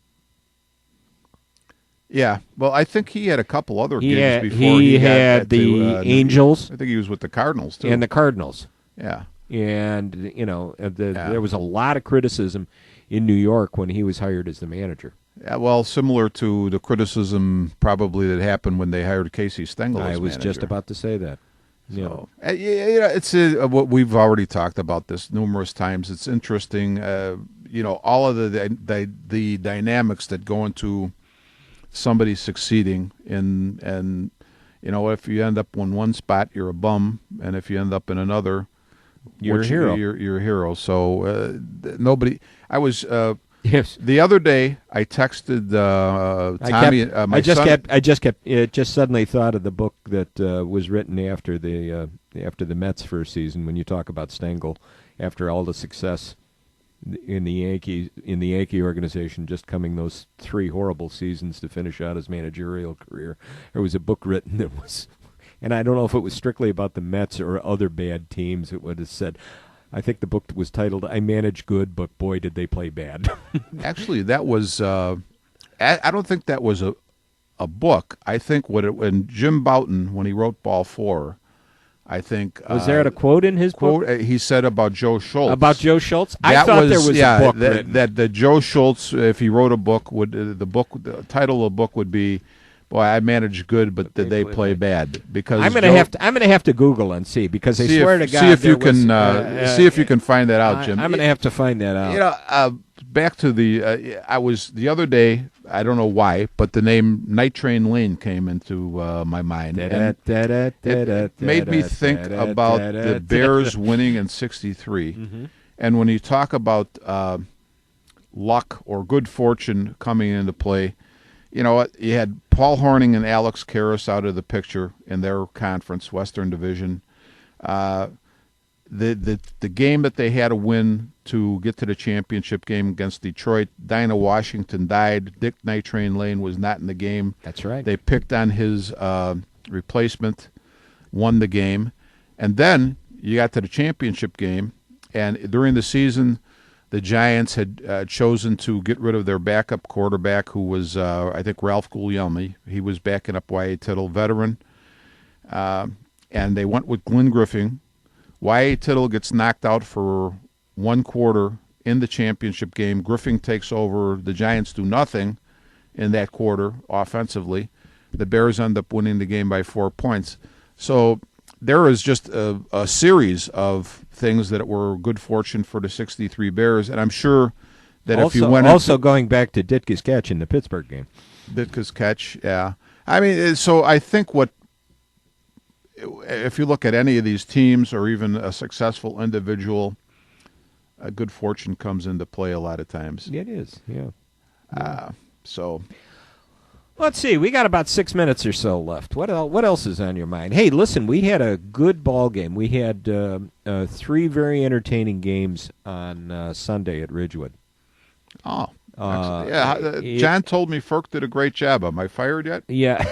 Yeah, well, I think he had a couple other gigs He before he had got the to, Angels. I think he was with the Cardinals too. And the Cardinals. Yeah. And there was a lot of criticism in New York when he was hired as the manager. Yeah, well, similar to the criticism probably that happened when they hired Casey Stengel as I was manager. just about to say that. So, it's what we've already talked about this numerous times. It's interesting, all of the dynamics that go into somebody succeeding and if you end up in one spot, you're a bum, and if you end up in another, you're a hero. You're a hero. So nobody. I was. Yes. The other day, I texted Tommy. I just suddenly thought of the book that was written after the Mets first season. When you talk about Stengel, after all the success in the Yankee organization, just coming those 3 horrible seasons to finish out his managerial career, there was a book written that was, and I don't know if it was strictly about the Mets or other bad teams. It would have said. I think the book was titled "I Manage Good, but Boy Did They Play Bad." Actually, that was. I don't think that was a book. I think when Jim Bouton, when he wrote Ball 4, I think was there a quote in his book? He said about Joe Schultz. About Joe Schultz, I thought there was a book written. that Joe Schultz, if he wrote a book, the title of the book would be. Boy, I managed good, but did they play bad? Because I'm gonna have to Google and see, because I swear to God, see if you can find that out, Jim. I'm gonna have to find that out. Back to I was the other day. I don't know why, but the name Night Train Lane came into my mind. And it made me think about the Bears winning in '63, and when you talk about luck or good fortune coming into play. You know what? You had Paul Hornung and Alex Karras out of the picture in their conference, Western Division. The game that they had to win to get to the championship game against Detroit, Dinah Washington died. Dick Night Train Lane was not in the game. That's right. They picked on his replacement, won the game. And then you got to the championship game, and during the season, the Giants had chosen to get rid of their backup quarterback, who was, I think, Ralph Guglielmi. He was backing up Y.A. Tittle, veteran. And they went with Glenn Griffin. Y.A. Tittle gets knocked out for 1 quarter in the championship game. Griffin takes over. The Giants do nothing in that quarter offensively. The Bears end up winning the game by 4 points. So there is just a series of things that were good fortune for the '63 Bears, and I'm sure that also, if you went also going back to Ditka's catch in the Pittsburgh game, Ditka's catch, yeah. I mean, so I think if you look at any of these teams or even a successful individual, a good fortune comes into play a lot of times. It is, yeah. So. Let's see. We got about 6 minutes or so left. What else is on your mind? Hey, listen, we had a good ball game. We had 3 very entertaining games on Sunday at Ridgewood. Oh, yeah. John told me Ferk did a great job. Am I fired yet? Yeah.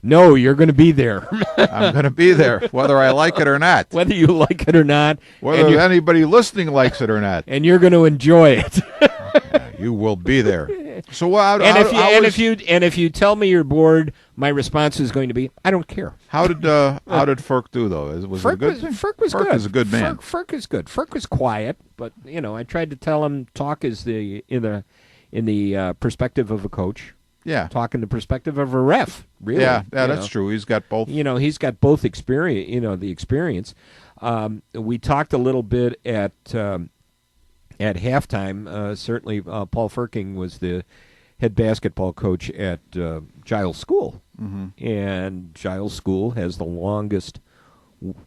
No, you're going to be there. I'm going to be there, whether I like it or not. Whether you like it or not. Whether anybody listening likes it or not. And you're going to enjoy it. You will be there. So how, And how if you tell me you're bored, my response is going to be, I don't care. how did Ferk do though? Was it a good thing? Ferk was Ferk good. is a good man. Ferk is good. Ferk was quiet, but I tried to tell him talk is in the perspective of a coach. Yeah. Talk in the perspective of a ref. Really. Yeah, that's true. He's got both. He's got both experience. The experience. We talked a little bit at halftime. Certainly, Paul Ferking was the head basketball coach at Giles School, and Giles School has the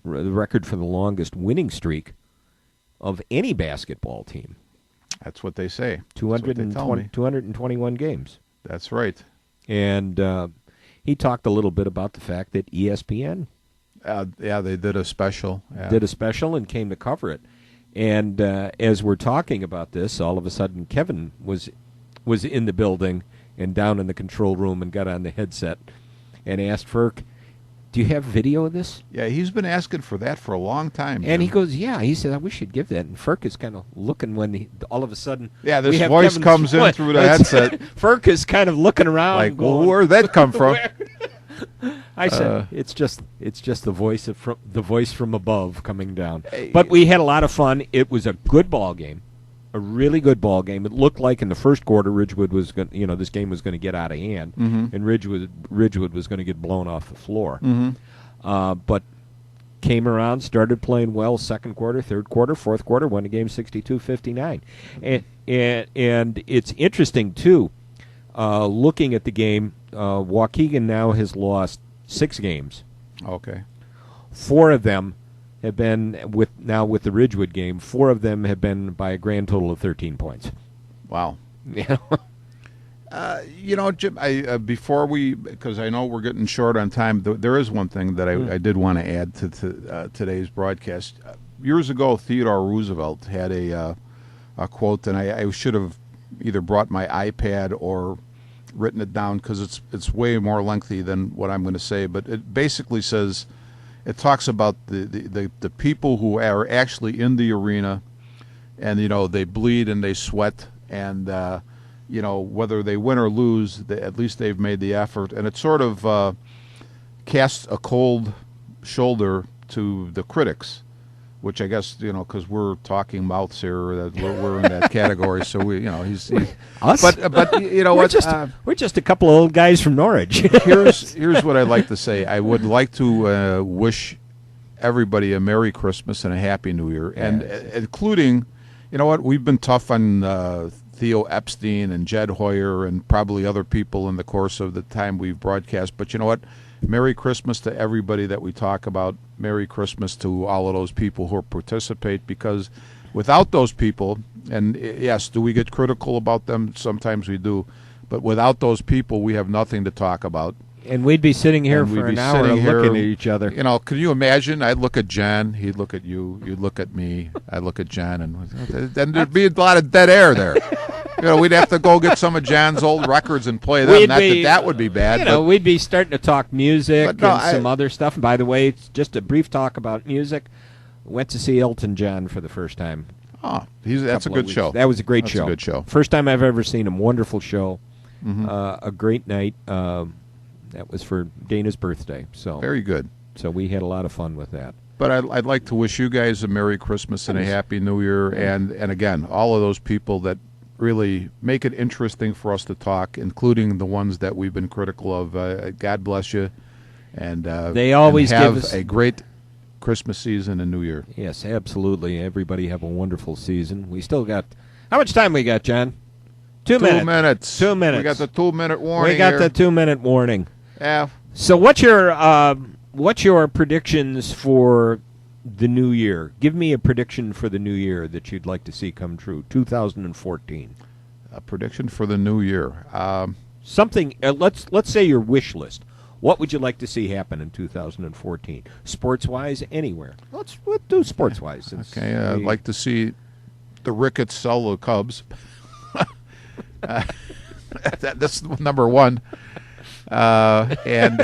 record for the longest winning streak of any basketball team. That's what they say. 221 games. That's right. And he talked a little bit about the fact that ESPN they did a special. Yeah. did a special and came to cover it. And as we're talking about this, all of a sudden Kevin was in the building and down in the control room and got on the headset and asked Ferk, do you have video of this? Yeah, he's been asking for that for a long time. And he goes, yeah. He said, we should give that. And Ferk is kind of looking when all of a sudden... Yeah, this we have voice Kevin's comes in through the headset. Ferk is kind of looking around Like, going, well, where'd that come from? I said, it's just the voice from above coming down. Hey. But we had a lot of fun. It was a good ball game, a really good ball game. It looked like in the first quarter Ridgewood was going, this game was going to get out of hand, and Ridgewood was going to get blown off the floor. But came around, started playing well. Second quarter, third quarter, fourth quarter, won the game 62-59, and it's interesting too. Looking at the game, Waukegan now has lost 6 games. Okay. 4 of them have been with the Ridgewood game. 4 of them have been by a grand total of 13 points. Wow. Yeah. Jim, because I know we're getting short on time, there is one thing that I did want to add to today's broadcast. Years ago, Theodore Roosevelt had a quote, and I should have either brought my iPad or written it down because it's way more lengthy than what I'm going to say. But it basically says, it talks about the people who are actually in the arena, and they bleed and they sweat, and whether they win or lose, at least they've made the effort, and it sort of casts a cold shoulder to the critics, which I guess because we're talking mouths here, that we're in that category. So he's us, but we're just a couple of old guys from Norwich. here's what I'd like to say. I would like to wish everybody a Merry Christmas and a Happy New Year, and including, we've been tough on Theo Epstein and Jed Hoyer and probably other people in the course of the time we've broadcast. But you know what? Merry Christmas to everybody that we talk about. Merry Christmas to all of those people who participate, because without those people, and yes, do we get critical about them? Sometimes we do. But without those people, we have nothing to talk about. And we'd be sitting here for an hour looking at each other. Can you imagine? I'd look at John, he'd look at you, you'd look at me, I'd look at John, and then there'd be a lot of dead air there. We'd have to go get some of John's old records and play them. That would be bad. We'd be starting to talk music and some other stuff. And by the way, it's just a brief talk about music. Went to see Elton John for the first time. Oh, that's a good show. That was a great That's show. a good show. First time I've ever seen him. Wonderful show. A great night. That was for Dana's birthday. So very good. So we had a lot of fun with that. But I'd like to wish you guys a Merry Christmas and a Happy New Year, and again, all of those people that really make it interesting for us to talk, including the ones that we've been critical of. God bless you, and they always have give us a great Christmas season and New Year. Yes, absolutely. Everybody have a wonderful season. We still got how much time we got, John? 2 minutes. 2 minutes. 2 minutes. We got the 2-minute warning. We got here. the 2-minute warning. Yeah. So what's your predictions for the new year? Give me a prediction for the new year that you'd like to see come true. 2014. A prediction for the new year. Something. Let's say your wish list. What would you like to see happen in 2014? Sports-wise, anywhere. Let's do sports-wise. Okay. I'd like to see the Ricketts sell the Cubs. That's number one. And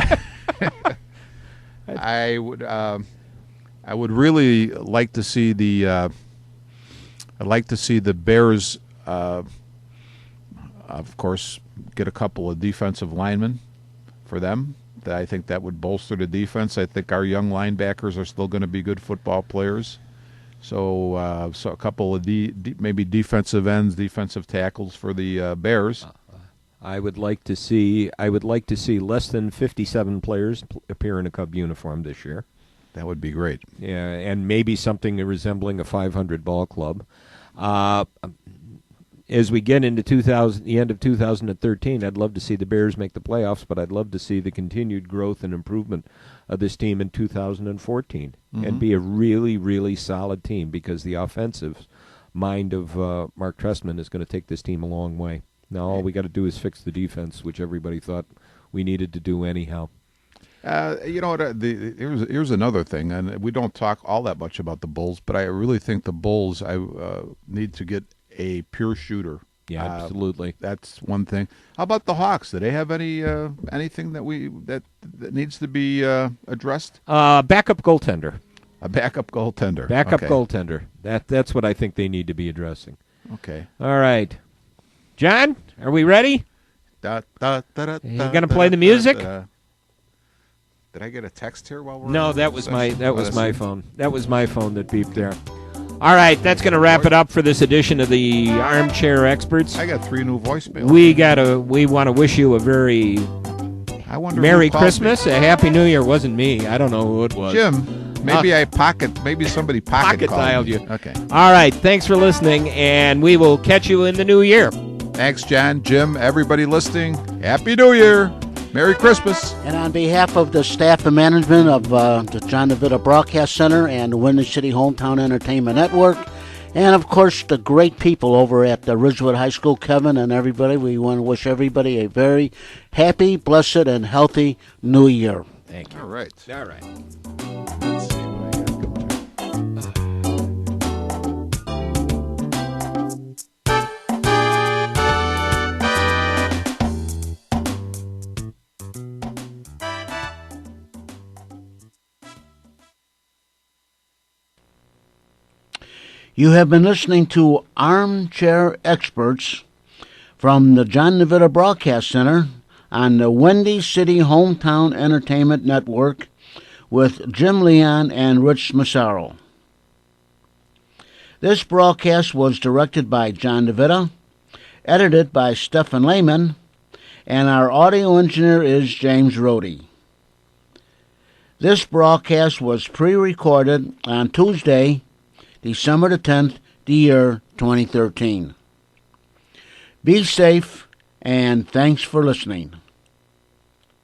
I would really like to see the Bears Of course, get a couple of defensive linemen for them. I think that would bolster the defense. I think our young linebackers are still going to be good football players. So a couple of maybe defensive ends, defensive tackles for the Bears. I would like to see less than 57 players appear in a Cub uniform this year. That would be great. Yeah, and maybe something resembling a 500 ball club. As we get into the end of 2013, I'd love to see the Bears make the playoffs, but I'd love to see the continued growth and improvement of this team in 2014 and be a really, really solid team, because the offensive mind of Mark Trestman is going to take this team a long way. Now all we got to do is fix the defense, which everybody thought we needed to do anyhow. You know what? Here's another thing, and we don't talk all that much about the Bulls, but I really think the Bulls need to get a pure shooter. Yeah, absolutely. That's one thing. How about the Hawks? Do they have anything that needs to be addressed? Backup goaltender. A backup goaltender. Backup goaltender. That's what I think they need to be addressing. Okay. All right. John, are we ready? You going to play the music? Did I get a text here while we're? No, that was my phone. That was my phone that beeped there. All right, that's going to wrap it up for this edition of the Armchair Experts. I got 3 new voicemails. We want to wish you a very Merry Christmas, a Happy New Year. Wasn't me. I don't know who it was. Jim, maybe maybe somebody pocket dialed you. Okay. All right, thanks for listening, and we will catch you in the new year. Thanks, John, Jim, everybody listening. Happy New Year. Merry Christmas. And on behalf of the staff and management of the John DeVita Broadcast Center and the Windy City Hometown Entertainment Network, and of course the great people over at the Ridgewood High School, Kevin and everybody, we want to wish everybody a very happy, blessed, and healthy New Year. Thank you. All right. All right. Let's see what I got going. You have been listening to Armchair Experts from the John DeVita Broadcast Center on the Windy City Hometown Entertainment Network with Jim Leon and Rich Massaro. This broadcast was directed by John DeVita, edited by Stephen Lehman, and our audio engineer is James Rohde. This broadcast was pre-recorded on Tuesday, December the 10th, the year 2013. Be safe, and thanks for listening.